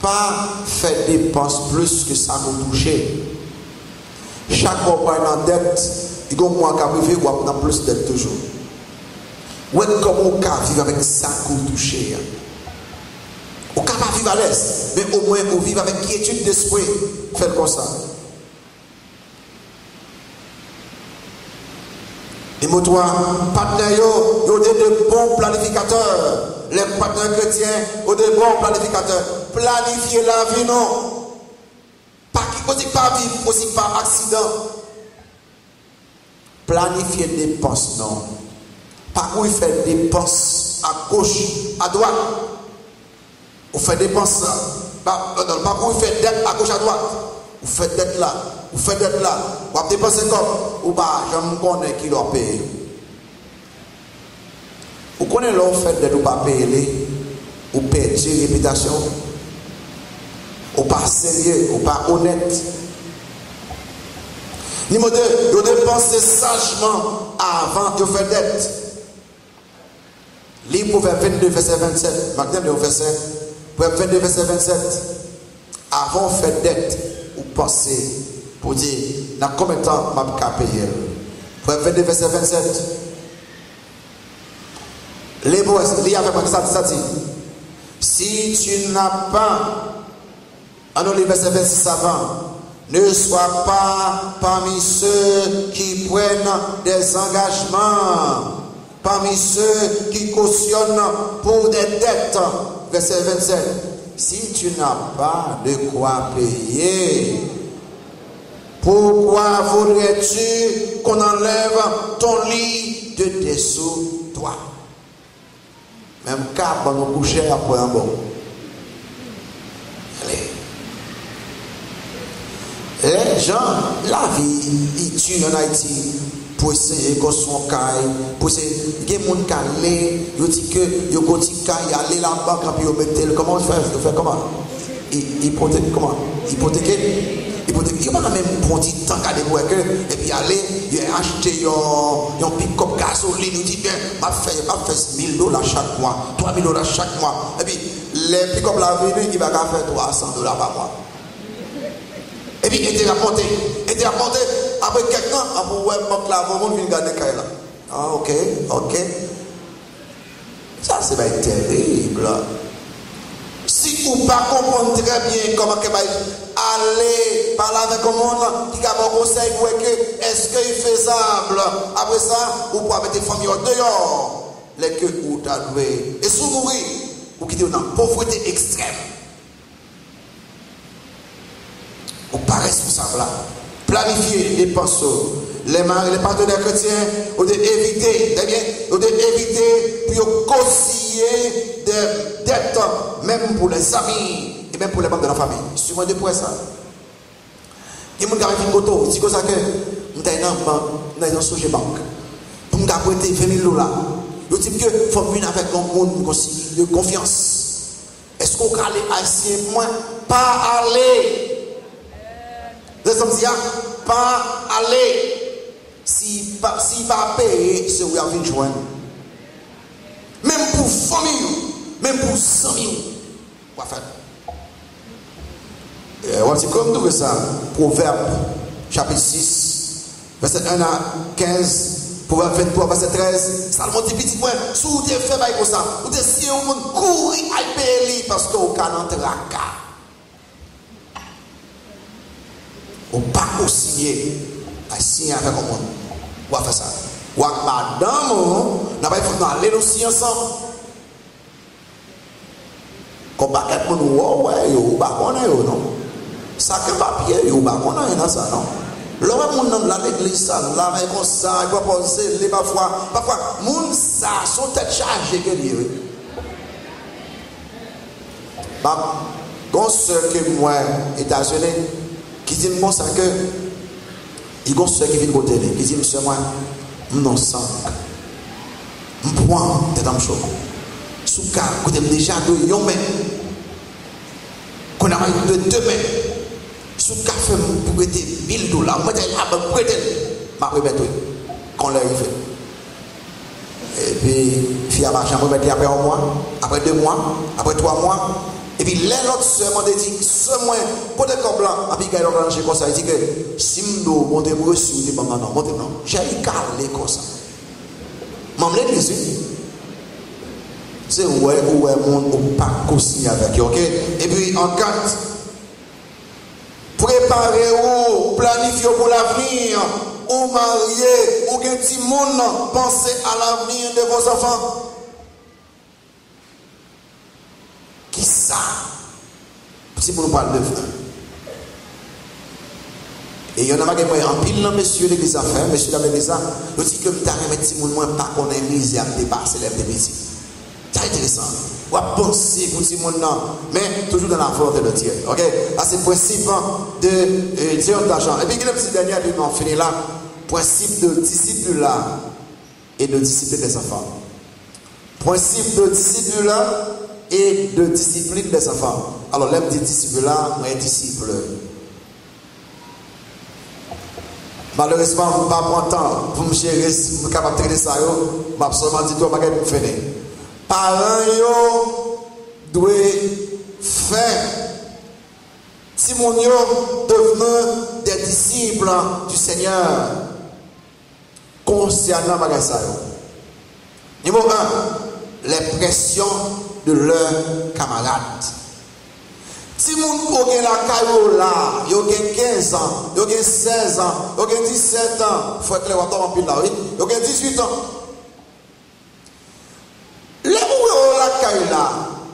Pas faire dépenses plus que ça vous toucher. Chaque fois qu'on est en dette, il y a un mois qui arrive, ou on a plus de dette toujours. Ou comment on peut vivre avec ça qu'on touche? On ne peut pas vivre à l'aise, mais au moins on vit avec quiétude d'esprit. Faites comme ça. Les motos, partenaires, ils ont de bons planificateurs. Les partenaires chrétiens ont de bons planificateurs. Planifier la vie, non. Pas vivre, aussi par accident. Planifier des dépenses, non. Pas où il fait des dépenses à gauche, à droite. Vous faites des dépenses, pas où il fait dette à gauche, à droite. Vous faites dette là, vous faites dette là. Vous avez dépensé comme, ou pas, je me connais qui doit payer. Vous connaissez l'on fait dette ou pas payer, ou perdre réputation, ou pas sérieux, ou pas honnête. Numéro 2, vous dépensez sagement avant de faire dette. Livre Proverbe 22, verset 27. Maintenant, le verset. Proverbe 22, verset 27. Avant de faire dette, vous pensez pour dire, dans combien de temps je vais payer? Proverbe 22, verset 27. Les mots, lis avec moi, ça dit. Si tu n'as pas, en le verset 26 avant, ne sois pas parmi ceux qui prennent des engagements, parmi ceux qui cautionnent pour des dettes. Verset 27. Si tu n'as pas de quoi payer, pourquoi voudrais-tu qu'on enlève ton lit de dessous toi? Même cas, on va coucher après un bon. Allez. Les gens, la vie, ils tuent en Haïti pour essayer de construire un caille, pour essayer de faire des gens qui allaient, ils disent que ils ont dit qu'ils allaient là-bas, quand ils mettent, comment on fait comment? Hypothéquer, comment? Hypothéquer. Il n'y a pas même pour dire tant qu'à des workers, et puis aller, il a acheté un pick-up gasoline, il dit bien, je fais $1000 chaque mois, $3000 chaque mois, et puis les pick-up la vie, il va faire $300 par mois. Et puis il était rapporté, après quelques temps, après là, le monde vient garder là. Ah, ok. Ça, c'est pas terrible. Si vous ne comprenez pas très bien comment aller parler avec le monde qui a un conseil pour que est-ce qu'il est faisable, après ça, vous pouvez mettre des familles dehors, les que vous avez. Et si vous mourrez, vous quittez dans la pauvreté extrême. Vous n'êtes pas responsable là. Planifier les dépenses. Les partenaires chrétiens ont évité pour concilier des dettes, même pour les amis et même pour les membres de la famille. Suivez de pour ça. Il y a des gens qui ont fait une photo, ils dans un sujet banque. Pour nous prêter $20,000. Ils disent que faut venir avec un monde de confiance. Est-ce qu'on peut aller à moins? Pas aller. Les hommes disent pas aller. Si pas payer, c'est où il y a une joindre. Même pour famille, même pour 100 000. On va faire. On va dire comme tout ça. Proverbe, chapitre 6, verset 1 à 15. Proverbe 23, verset 13. Salomon dit petit point. Si vous avez fait comme ça, vous avez si vous courir à payer parce que vous avez un tracas. Vous n'avez pas signé. À signer avec le monde. On va faire ça. Ou avec madame, on va aller aussi ensemble. Comme pas quelqu'un nous voit, ou pas qu'on a, non. Ça que papier, ou pas qu'on a, non, ça, non. L'homme, on a l'église, ça, là, comme ça, il va penser, parfois, moun, ça, sont tête chargée que lui. Bah, quand ce que moi, États-Unis, qui dit moi ça que il y a ceux qui viennent côté qui disent monsieur moi non sang je prends des dames chaudes sous cas côté déjà de yon mais qu'on a de deux mais sous cas fait pour prêter $1000 moi j'ai là prêter ma prêter quand l'air fait puis, fille à marcher, après un mois, après 2 mois, après 3 mois. Et puis, l'autre soeur m'a dit, ce mois, pour des corps blancs, et puis, quand il a rangé comme ça, il dit que si je monte pour reçu, il dit, non, monte non. J'ai calé comme ça. Maman l'église, c'est où est mon pas consigné avec, ok? Et puis, en 4, préparez-vous, planifiez pour l'avenir, ou mariez, ou un petit monde, pensez à l'avenir de vos enfants. Qui ça? Si vous nous parlez de frère. Et il y en a qui en pile, monsieur l'église a fait, monsieur l'église a, il dit que je ne sais pas qu'on a l'église à me dépasser les petits. C'est intéressant. On va penser pour tout le monde, mais toujours dans la volonté de Dieu. Ok? C'est le principe de Dieu d'argent. Et puis, il y a un petit dernier, on finit là. Principe de discipline là et de discipline des enfants. Principe de discipline là et de discipline des enfants. Alors, l'aime dit disciple là, moi, disciple. Malheureusement, je ne vais pas prendre temps pour me gérer, si je suis capable de traiter ça, je vais absolument dire tout le monde finir. Parents doivent faire si mon devenir des disciples du Seigneur concernant Magasayo. Numéro 1, les pressions de leurs camarades. Si mon a la carola, il y a 15 ans, il y a 16 ans, il y a 17 ans, il faut être là, il y a 18 ans. Les gens la carola,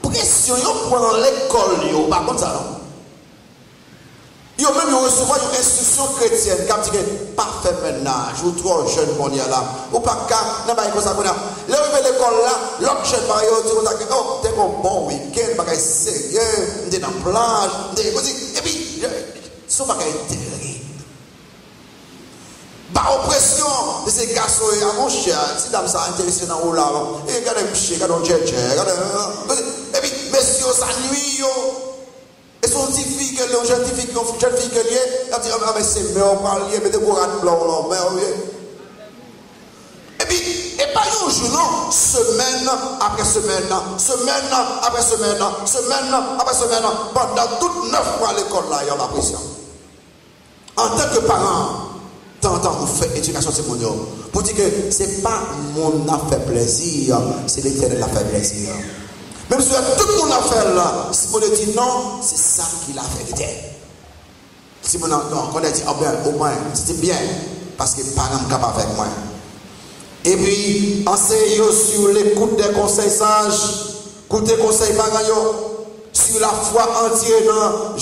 pression, ils prennent l'école, ils pas comme ça. Ils ont même recevoir une institution chrétienne qui dit que pas faire ménage, ou trop jeune pour y aller là, ou pas qu'à, n'a pas comme ça. Là, où l'école là, l'autre jeune par exemple, dit oh, t'es un bon week-end, bagay sérieux, t'es dans la plage, et puis, son bagay terrible. Bah, oppression de ces garçons, à mon cher, si dame ça intéressé dans le là, et regardez le chien, regardez le tchétché, et puis, messieurs, ça nuit, et son petit fille, une jeune fille qui est liée, elle dit, ah, mais c'est mieux, on parle, mais des courants blancs, et puis, et pas un jour, non, semaine après semaine, semaine après semaine, semaine après semaine, pendant toutes 9 mois à l'école, là, il y a la pression. En tant que parent, tant vous faites éducation de mon pour dire que ce n'est pas mon affaire plaisir, c'est l'Éternel qui a fait plaisir. Même si tout le monde a fait là, si on dit non, c'est ça qu'il a fait. Si on a dit, oh bien, au moins, c'était bien, parce que les parents sont capables avec moi. Et puis, enseignez sur l'écoute des conseils sages, écoutez les conseils parents, sur la foi entière dans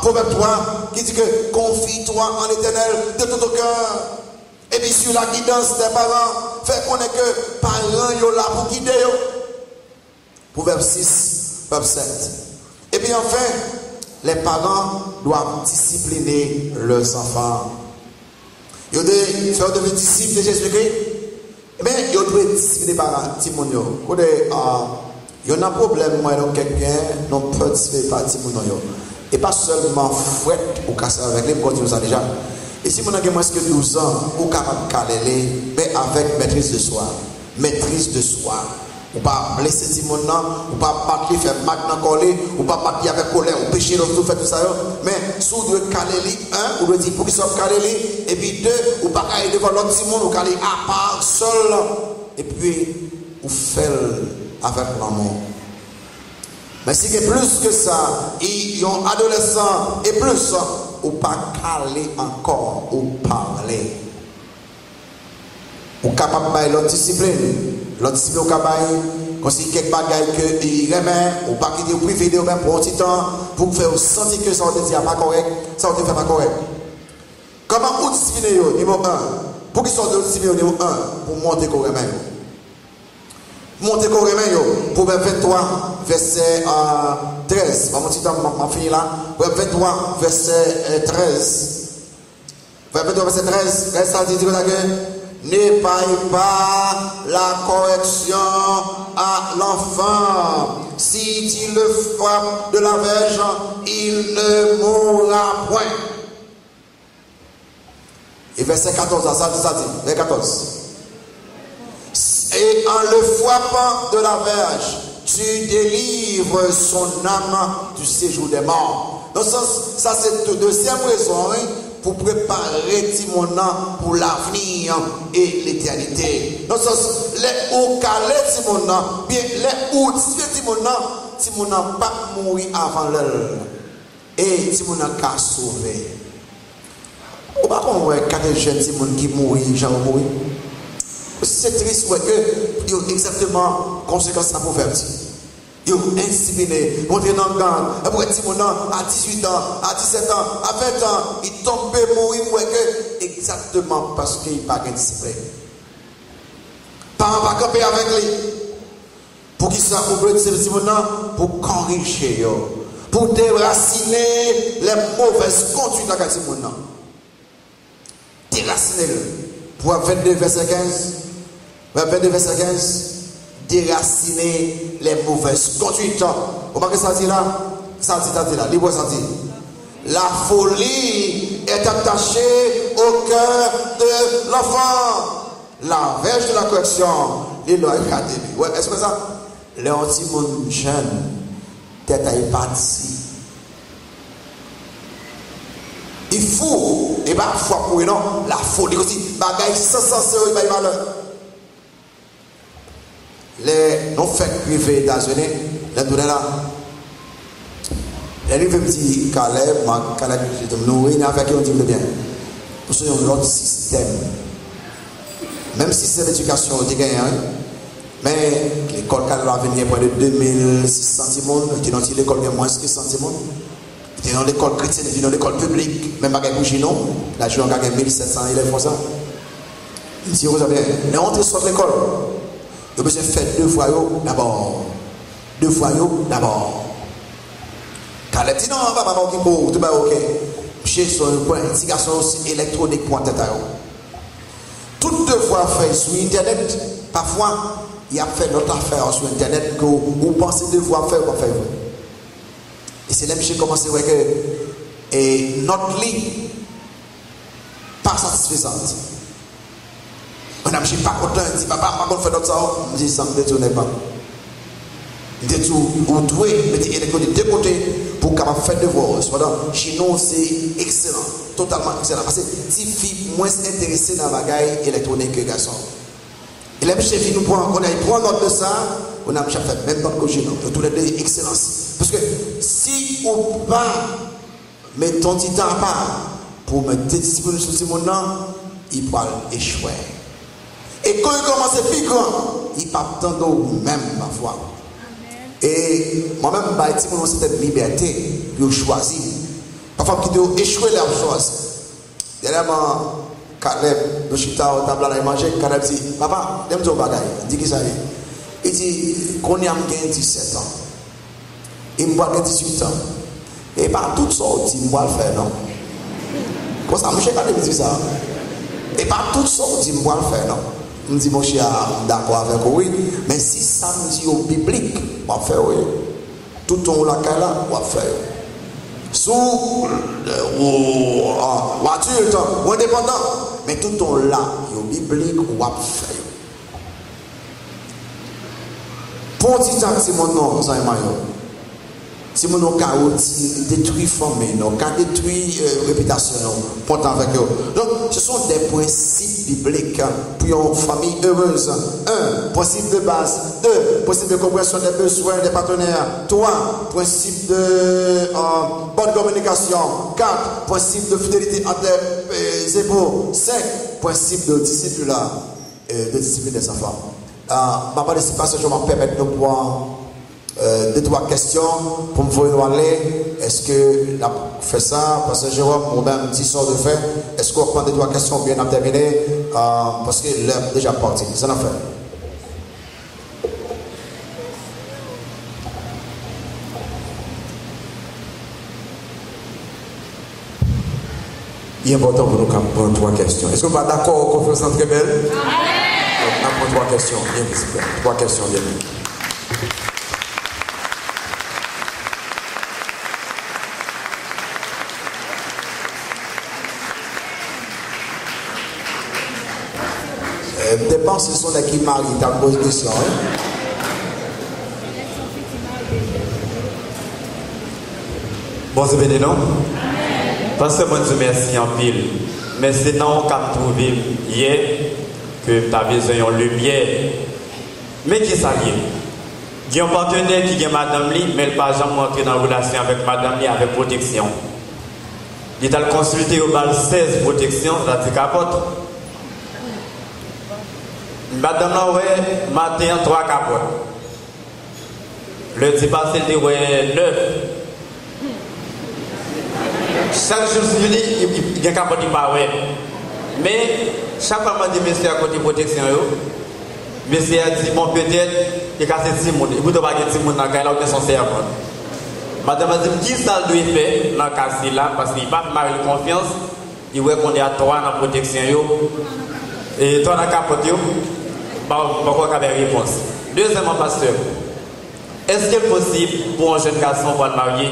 Proverbe 3, qui dit que confie-toi en l'Éternel de tout ton cœur. Et puis sur la guidance des parents, fait connaître que parents sont là pour guider. Proverbe 6, Proverbe 7. Et puis enfin, les parents doivent discipliner leurs enfants. Ils doivent faire devenir disciples de Jésus-Christ, mais ils doivent discipliner les parents. Il y a un problème, moi, donc quelqu'un non peut discipliner par Timono. Et pas seulement fouette ou casser avec les quand nous a déjà. Et si mon a moins que 12 ans, ou capable de caler, mais avec maîtrise de soi. Maîtrise de soi. Ou pas blesser Timon, ou pas battre, faire maintenant coller, ou pas battre avec colère, ou pécher, tout fait tout ça. Mais si vous devez caler, un, vous devez dire pour qu'ils soient calés, et puis deux, ou pas caler devant l'autre Timon, ou caler à part, seul. Et puis, vous faites avec l'amour. Mais si c'est plus que ça, ils ont adolescents et plus, ou pas caler encore, ou parler. Ou capable de l'autre discipline. L'autre discipline, ou capable quand si quelque bagaille que il remet, ou pas quitter ou privé de même pour un petit temps, pour faire sentir que ça ne dit pas correct, ça ne fait pas correct. Comment vous disciplinez niveau 1? Pour qu'ils soient de discipline niveau 1, pour monter qu'on remet. Montez Corémen, Proverbe 23, verset 13. Mon petit temps, ma fille là. Proverbe 23, verset 13. Proverbe 23, verset 13. Reste à dire que n'épargne pas la correction à l'enfant. Si tu le frappes de la verge, il ne mourra point. Et verset 14, ça dit, verset 14. Et en le frappant de la verge, tu délivres son âme du séjour des morts. Donc ça c'est la deuxième raison, hein, pour préparer Timonan pour l'avenir et l'éternité. Donc les ou calé Timonan, bien les ou Timonan pas mourir avant l'heure. Et Timonan qu'a sauvé. Ou pas qu'on voit 4 jeunes Timonan qui mourent, jamais mourir. C'est triste que yo exactement conséquence ça pour faire. Ils ont inspiré, monté dans le gang. Après, Timonan, à 18 ans, à 17 ans, à 20 ans, il tombe mourir exactement parce qu'il n'a pas de discipline. Parents pas camper avec lui. Pour qu'il soit pour Timonan, pour corriger, pour déraciner les mauvaises conduites dans Timonan. Déraciner-le. Pour 22 verset 15. 22 verset 15. Déraciner les mauvaises conduites. Vous voyez ça dit là? Ça dit là. Libre ça dit. La folie est attachée au cœur de l'enfant. La verge de la correction. L'île académie. Ouais, est-ce que ça? Les anti-monde jeunes, tête à y partir. Il faut, et bien, foi pour non, la folie aussi. Bagaille sans sérieux, il malheur. Les non-faits privés d'Azéné, les deux là. Les livres me disent, Caleb, nous, il y a avec qui on dit bien. Nous sommes dans l'autre système. Même si c'est l'éducation, on dit gagné, mais l'école Caleb va venir près de 2600 centimes, qui dans l'école il y a moins que 100 centimes. Qui dans l'école chrétienne, qui dans l'école publique, même avec Bouginon, la journée a 1700 élèves pour ça. Si vous avez, mais entrez sur l'école. Vous avez fait 2 fois d'abord. 2 fois d'abord. Caleb dit non, papa, tout va ok. Chez son point, indication électronique pour tête. Toutes 2 fois fait sur Internet, parfois, il a fait notre affaire sur Internet que vous pensez 2 fois faire ou pas faire. Et c'est là que j'ai commencé à voir que notre lit pas satisfaisante. On n'a pas content, il dit papa, on fait notre ça, on dit ça ne détourne pas. Il dit tout, vous devez mettre l'électronique de côté pour capable faire devoir. Cependant, chez nous, c'est excellent, totalement excellent. Parce que si fille moins intéressée dans la bagaille électronique que garçon. Et là, chez nous, on prend note de ça, on a déjà fait même note que chez nous. Tous les deux, excellence. Parce que si on pas mettre ton petit temps à part pour me discipliner sur ce monde-là, il va échouer. Et quand il commence à être plus grand, il part tant même ma foi. Et moi-même, c'est cette liberté que je choisis. Parfois, qui doit échouer là, je choisis. Dernièrement, Caleb, le chita au table à manger, Caleb dit, papa, j'aime ton bagaille. Il dit qui ça est. Il dit, qu'on y a 17 ans. Il me voit 18 ans. Et par tout ça, il me voit le faire, non? Comme ça, je ne sais pas ça. Et par tout ça, il me voit le faire, non? Je me dis, mon cher, d'accord avec oui. Mais si ça me dit au biblique, on va faire oui. Tout ton la là, on va faire. Sous voiture, ou indépendant. Mais tout ton là, au biblique, on va faire. Pour petit temps, c'est mon nom, ça est maillot. Si mon nom détruit famille, détruit réputation, pourtant avec eux. Donc, ce sont des principes bibliques pour une famille heureuse. 1. Principe de base. 2. Principe de compréhension des besoins des partenaires. 3. Principe de bonne communication. 4. Principe de fidélité entre les époux. 5. Principe de discipline des enfants. Ma participation, je vais me permettre de pouvoir 2-3 questions pour me voir aller. Est-ce que la fait ça, parce que Jérôme, ou même 10 sorts de fait, est-ce qu'on prend 2-3 questions bien à terminer parce que l'heure est déjà partie. Ça en fait. Il est important pour nous de prendre 3 questions. Est-ce qu'on va d'accord aux conférences très belles? On prend 3 questions, bien visibles. 3 questions, bien visibles. Dépense, ce sont les qui marient. Tu as posé une question. Bon, c'est bien, non? Parce que moi, je merci en pile. Mais c'est non qu'à trouver hier que tu as besoin de lumière. Mais qui ça vient? Il y a un partenaire qui est madame Li, mais il n'a pas jamais entré dans la relation avec madame Li avec protection. Il a consulté au bal 16 protections, ça dit capote. Madame là, ouais, matin 3 capotes. Le dit passé, il dit ouais 9. Chaque jour, il y a un capote qui pas ouais. Mais chaque fois que je dis monsieur à côté de protection, monsieur a dit bon peut-être il y a cassé 6 mois. Il ne peut pas gagner 6 mois dans le cas là où il est censé avoir. Madame a dit qui ça doit faire dans le cas là parce qu'il va marier confiance. Il voit qu'on est à 3 dans la protection et 3 dans la capote. Pourquoi qu'il y a une réponse? Deuxièmement, pasteur, est-ce qu'il est possible pour un jeune garçon pour le marier?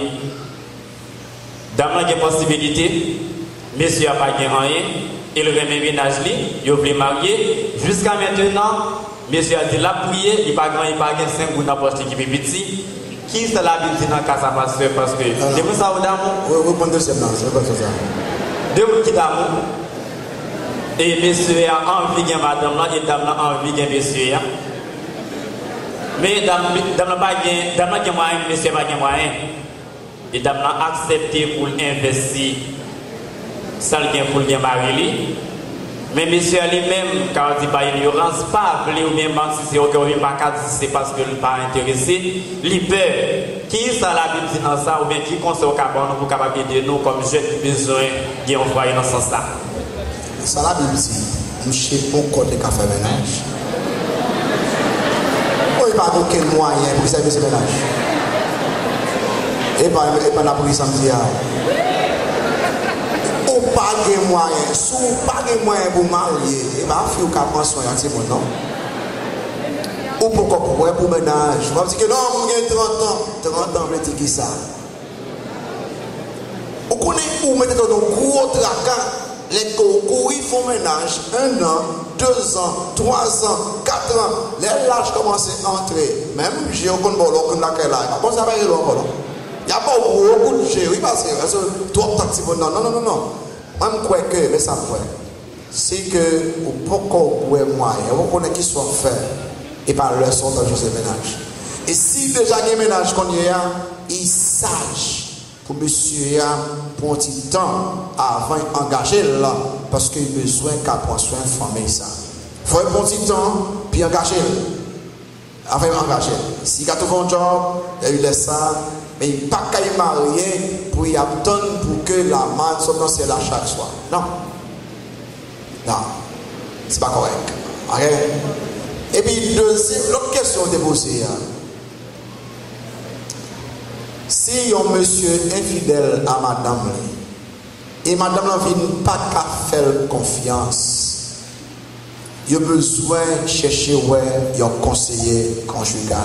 D'abord, il y a une possibilité, monsieur n'a pas gagné rien, il remet ménage, il veut marier. Jusqu'à maintenant, monsieur a dit la prière, il n'a pas gagné 5 ou n'importe qui est petit. Qui c'est la Bible dans le cas de pasteur? Parce que, c'est pour ça, vous Oui, prendre deuxième là, c'est pas ça. Deux qui d'amour. Et monsieur a envie de madame là, et dame a envie de monsieur. Mais dame n'a pas de moyen, monsieur n'a pas de moyen. Et dame a accepté pour investir, ça le pour le marier. Mais monsieur lui-même, quand il dit par ignorance, pas appelé ou même si c'est ok, pas qu'à dire c'est parce que il n'est pas intéressé, il peur. Qui ça la Bible dit dans ça, ou bien qui conseille au cabane pour capable aider nous comme jeunes besoin d'y envoyer dans ce sens-là? Ça la Bible dit, nous ne sais pas encore de café ménage. Il n'y a pas aucun moyen pour servir ce ménage. Et pas la police samedi. Ou pas de moyen, si ou pas de moyen pour marier, et bien, il faut qu'on prenne soin de ce monde, non? Ou pourquoi pour ménage? Je vais dire que non, j'ai 30 ans, je vais dire ça. Vous connaissez où mettez dans un gros tracas, les cocos, ils font ménage 1 an, 2 ans, 3 ans, 4 ans, les lâches commencent à entrer. Même j'ai aucun bolo, aucun laquelle là. Bon, ça va y aller encore. Il n'y a pas beaucoup de jeux, oui, parce que trop taxi, non. Moi, je crois que, mais ça me fait. C'est que, pourquoi moi, vous connaissez qui sont faits, et par leur son dans ce ménage. Et si déjà il y a un ménage qu'on y a, il sage pour monsieur pour un petit temps avant d'engager là, parce qu'il a besoin qu'à prendre soin de famille ça. Il faut un petit temps, puis engager. Avant d'engager. Si il a trouvé un job, il laisse ça, mais il n'y a pas qu'à y marier pour y attendre pour que la main soit dans celle-là chaque soir. Non. Non. C'est pas correct. Ok? Et puis, l'autre question est posée. Si un monsieur infidèle à madame, et madame n'a pas qu'à faire confiance, il a besoin de chercher un conseiller conjugal.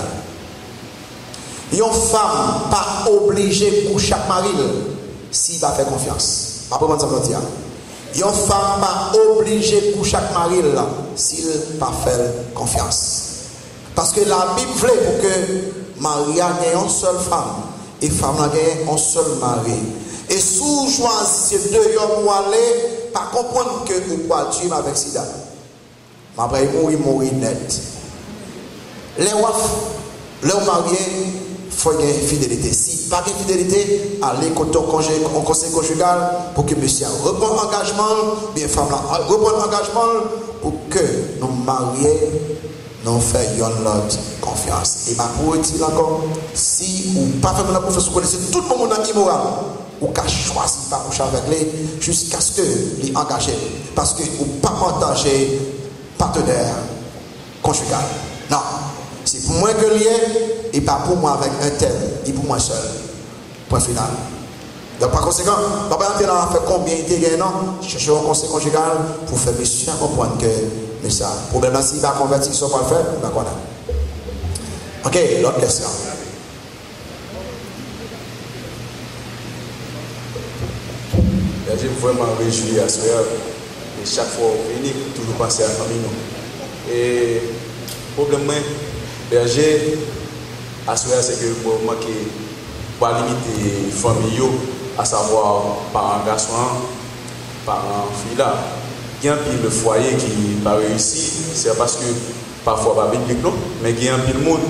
Une femme pas obligée de coucher avec mari s'il va faire confiance. Après, on va dire. Une femme pas obligée de coucher avec mari s'il va faire confiance. Parce que la Bible veut pour que Maria ait une seule femme et femme ait un seul mari. Et si vous choisissez deux hommes pour aller, pas comprendre que vous pouvez tuer avec sida. Mais après, il mourit net. Les mariés, il faut qu'il y ait une fidélité. Si pas de fidélité, allez au conseil conjugal pour que monsieur reprenne engagement, bien femme reprenne engagement pour que nous mariés nous fassions l'autre confiance. Et pour dire encore, si vous pas faire la confiance, vous connaissez tout le monde immoral, ou qu'à choisir pas coucher avec lui jusqu'à ce que les engagé. Parce que vous ne pas partager partenaire conjugal. Non. C'est pour moi que lié et pas pour moi avec un tel, et pour moi seul. Point final. Donc par conséquent, papa a fait combien de temps non? Chercher un conseil conjugal pour faire monsieur comprendre que mais ça. Problème là, s'il va convertir, il ne pas le faire, il va quoi. Ok, l'autre question. J'ai vraiment réjoui à ce et chaque fois au clinique, toujours penser à la famille. Et le problème, berger, c'est que pour manquer, pour limiter les familles, à savoir parents garçons, parents filles là, il y a un pile de foyer qui n'a pas réussi, c'est parce que parfois pas biblique non, mais il y a un pile de monde,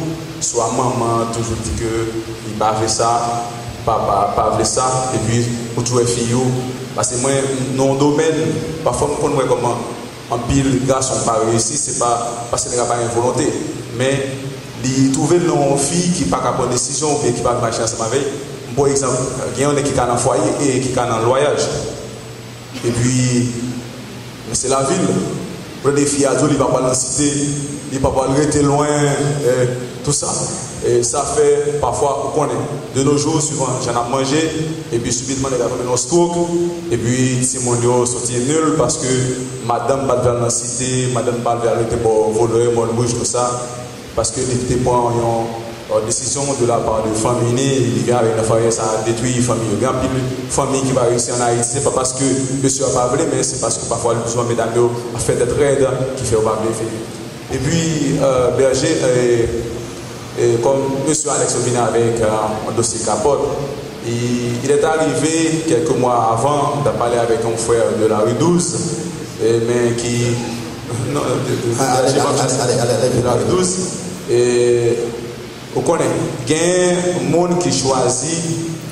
soit maman toujours dit que il pas fait ça, papa pas fait ça, et puis pour tous les filles, parce que moi, dans le domaine, parfois on connaît comment un pile garçon pas réussi, c'est pas parce qu'il n'a pas une volonté, mais il trouver une fille qui n'a pas de bonne décision ou qui n'a pas de marcher ensemble avec. Par exemple, il y a un qui est dans le foyer et qui est dans le voyage. Et puis, c'est la ville. Pour des filles adultes, il ne va pas dans la cité, il ne va pas rester loin, tout ça. Et ça fait parfois, on connaît, de nos jours, souvent, j'en ai mangé, et puis subitement, il y a un stroke, et puis, si mon Dieu sorti nul, parce que madame va dans la cité, madame va arrêter pour voler, mon rouge, tout ça, parce que les dépend une décision de la part de famille, il y a une famille, ça a détruit la famille. Il y a une famille qui va réussir en Haïti, ce n'est pas parce que monsieur n'a pas voulu, mais c'est parce que parfois, le besoin mesdames a fait des trades qui fait pas faire. Et puis, berger, comme monsieur Alex vient avec un dossier capote, il est arrivé quelques mois avant de parler avec un frère de la rue 12, mais qui. Non, de la rue 12. Et vous connaissez, il y a un monde qui choisit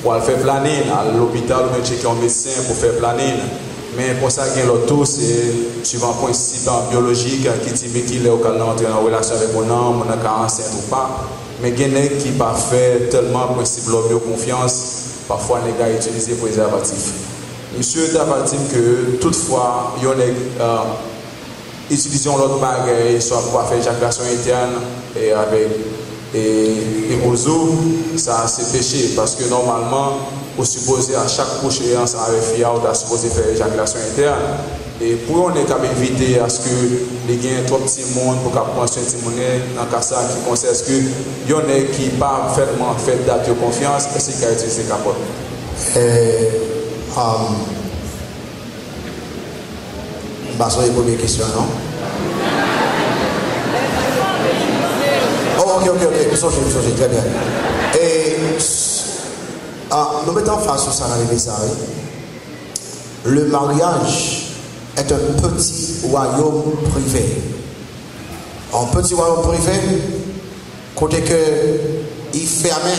pour faire planer à l'hôpital, ou checker un médecin pour faire planer. Mais pour ça, il y a l'auto, c'est suivant un principe biologique qui dit qu'il est entrer en relation avec mon homme, mon enceinte ou pas. Mais il y en a qui ne pas fait tellement le principe de la confiance, parfois les gars utilisent des préservatifs. Monsieur t'a dit que toutefois, il y en a utilisons l'autre bagaille, soit pour faire éjaculation interne et avec oiseaux, ça c'est péché parce que normalement, on supposé à chaque coucher ensemble avec fille, on a supposé faire éjaculation interne. Et pour on est capable d'éviter à ce que les gains trop petits monde pour qu'on prenne soin de monnaie dans cas ça qui concerne ce que il y en a qui pas vraiment fait date de confiance et c'est qui utilise ces capotes. Sur les premières questions, non? Oh, ok, je très bien. Et nous mettons face à ça dans les messages. Le mariage est un petit royaume privé. Un petit royaume privé, côté que il ferme,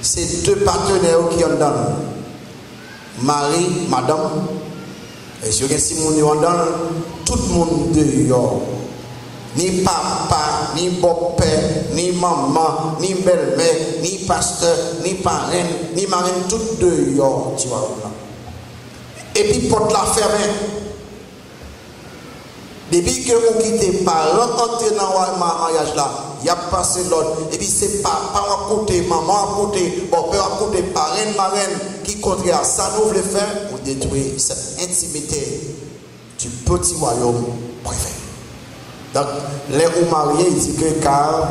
c'est deux partenaires qui en donnent. Mari, madame. Et si vous avez tout le monde dehors, ni papa, ni beau-père, ni maman, ni belle-mère, ni pasteur, ni parrain, ni marraine, tout dehors, tu vois. Et puis, porte la fermée. Depuis que vous quittez les parents, entrez dans le mariage là, il y a passé l'autre. Et puis, c'est papa à côté, maman à côté, beau-père à côté, parrain, marraine, qui contraire à ça, nous voulons faire pour détruire cette intimité du petit royaume privé. Donc, les ou mariés, il dit que car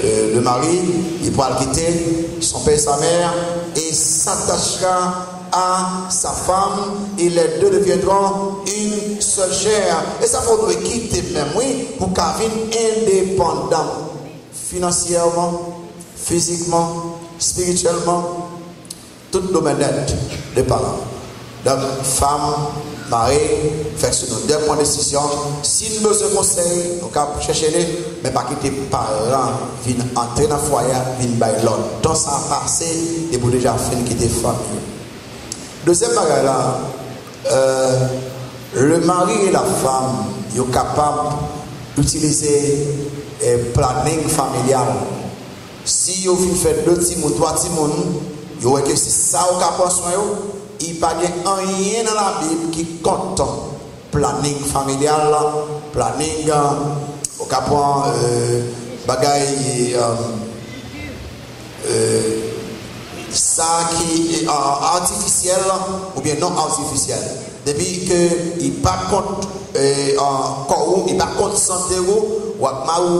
le mari, il pourra quitter son père et sa mère et s'attachera à sa femme et les deux deviendront une seule chair. Et ça faudrait quitter même oui pour qu'elle vienne indépendant financièrement, physiquement, spirituellement, tout domaine de parents. Donc, femme, mari, fait sur nos deux points de décision. Si nous besoin de conseils, nous pouvons chercher les, mais pas quitter parents, viennent entrer dans le foyer, viennent bailler l'autre. Donc, ça a passé et vous déjà fait quitter la famille. Deuxième bagage là, le mari et la femme sont capables d'utiliser un planning familial. Si vous faites 2 petits mots, 3 petits mots, vous voyez que c'est ça au cap il n'y a pas rien dans la Bible qui compte planning familial, planning au cap bagaille ça qui est artificiel ou bien non artificiel. Depuis que il pas compte corps, il pas compte santé ou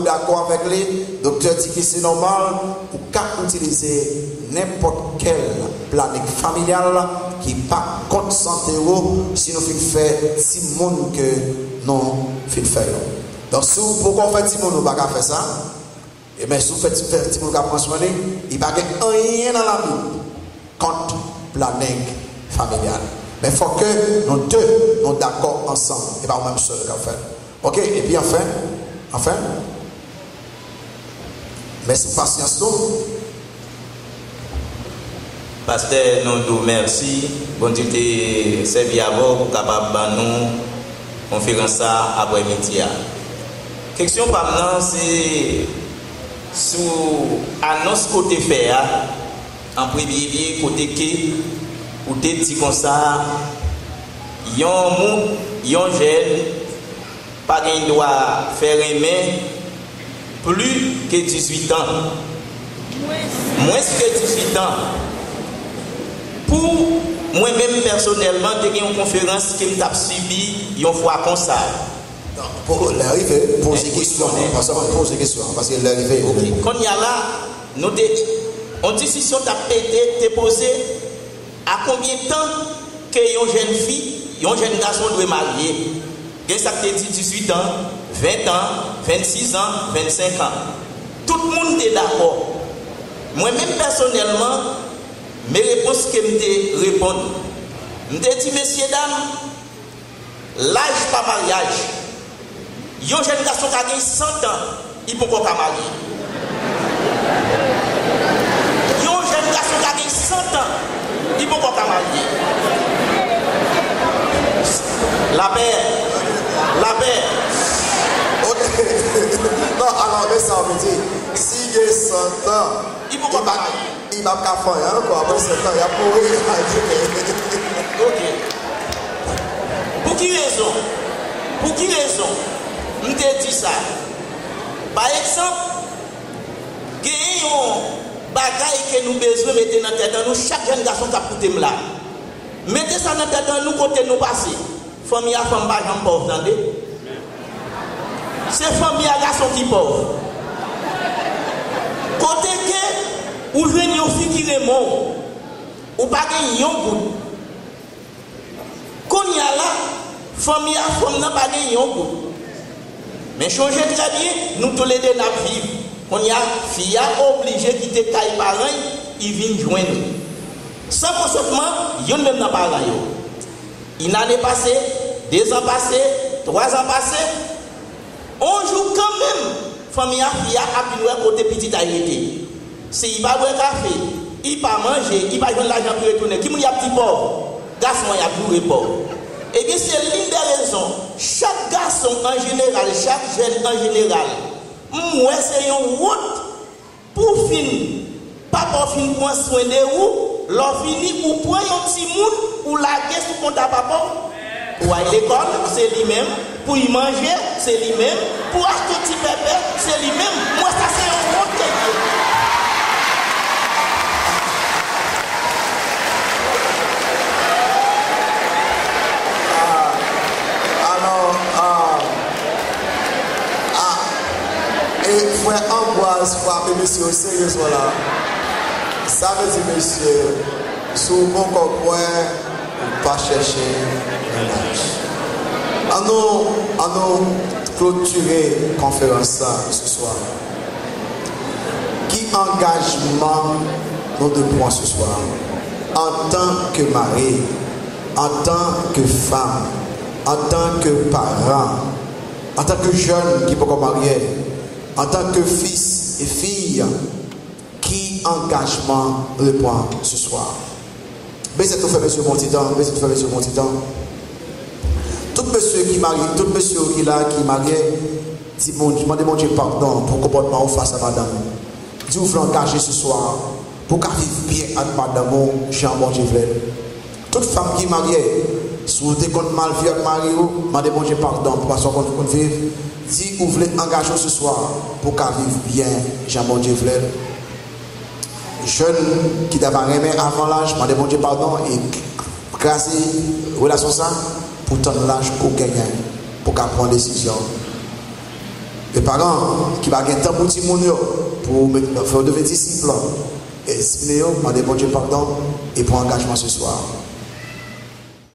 d'accord avec les docteur dit que c'est normal ou qu'à utiliser n'importe quel planning familial qui pas compte santé si nous fait si monde que non fait faire. Donc, si vous pouvez faire petit monde, vous ne pouvez pas faire ça. Et mais si vous faites petit monde qui prend soin, il n'y a rien dans la vie contre planning familial. Mais il faut que nous deux nous d'accord ensemble. Et pas même seul qu'à faire. Ok, et puis enfin, merci pour patience. Pasteur, nous merci. Bon Dieu t'ai servi à vous pour capable de nous conférence après-midi. Question par maintenant, c'est sous annonce côté fait en premier côté qui ou te dit comme ça yon jeune pas qu'il doit faire aimer plus que 18 ans moins que 18 ans pour moi-même personnellement j'ai une conférence qui m'a suivi une fois comme ça. Pour l'arrivée, poser des questions. Parce que l'arrivée. Quand il y a là, on décision t'a été posée à combien de temps que une jeune fille, un jeune garçon doit marier. Ça te dit 18 ans, 20 ans, 26 ans, 25 ans. Tout le monde est d'accord. Moi-même personnellement, mes réponses que je réponds, je dis, messieurs, dames, l'âge pas mariage. Un jeune garçon qui a 100 ans, il peut pas marier. Un jeune garçon qui a 100 ans, il peut pas marier. La paix. Ok. Non, alors, mais ça veut dire, si il a 100 ans, il peut pas marier. Il va pas faire encore après 100 ans, il a pour ok. Pour qui raison? Je te dis ça. Par exemple, il y a un bagage que nous besoin de mettre dans la tête de nous, chaque jeune garçon qui a coûté là. Mettez ça dans la tête de nous, côté nous passer. Famille à femme, pas de pauvre, attendez. C'est famille à garçon qui pauvre. Côté que, ou venez une fille qui remonte, ou pas de yon goût. Quand il y a là, famille à femme n'a pas de yon goût. Mais changer très bien, nous tous les deux nous vivons. On y a fille obligé de quitter les parents, ils viennent joindre. Sans consentement, ils ne même pas là. Une année passée, 2 ans passés, 3 ans passés, on joue quand même. Famille fille a pu côté petit à été. Si il va boire café, il va manger, il va jouer l'argent pour retourner. Qui y a petit pauvre, garçon il y a plus pauvre. Et bien c'est l'une des raisons. Chaque garçon en général, chaque jeune en général, moi c'est une route pour finir. Pas pour finir prendre soin de vous, leur finir pour prendre un petit monde ou la guest pour compter à papa. Pour aller à l'école, c'est lui-même. Pour y manger, c'est lui-même. Pour acheter un petit pépé, c'est lui-même. Moi ça c'est une route que et frère Ambroise, frère monsieur, sérieusement là, ça veut dire monsieur, sous mon point, pas chercher un âge. À nous clôturer la conférence ce soir. Qui engagement nous devons ce soir en tant que mari, en tant que femme, en tant que parent, en tant que jeune qui peut se marier, en tant que fils et fille, qui engagement reprend ce soir? Baissez tout fait, monsieur mon titan, baissez tout fait, monsieur mon titan. Tout monsieur qui marie, tout monsieur qui là, qui marie, dit bon, demandez mon Dieu pardon pour le comportement face à madame. Dis vous engager ce soir pour qu'elle vive bien avec madame, Jean bon Dieu. Toute femme qui marie, si vous êtes mal vu avec mari, demandez mon Dieu pardon pour passer qu'on vive. Si vous voulez engager ce soir pour qu'elle vive bien, Jean bon Dieu. Jeune qui d'avait aimé avant l'âge, demandez mon Dieu pardon et grâce à relation ça pour tendre l'âge pour gagner, pour qu'elle prenne décision. Les parents qui va gagner temps pour tout le monde pour faire devenir disciple, et demandez mon Dieu pardon et pour engagement ce soir.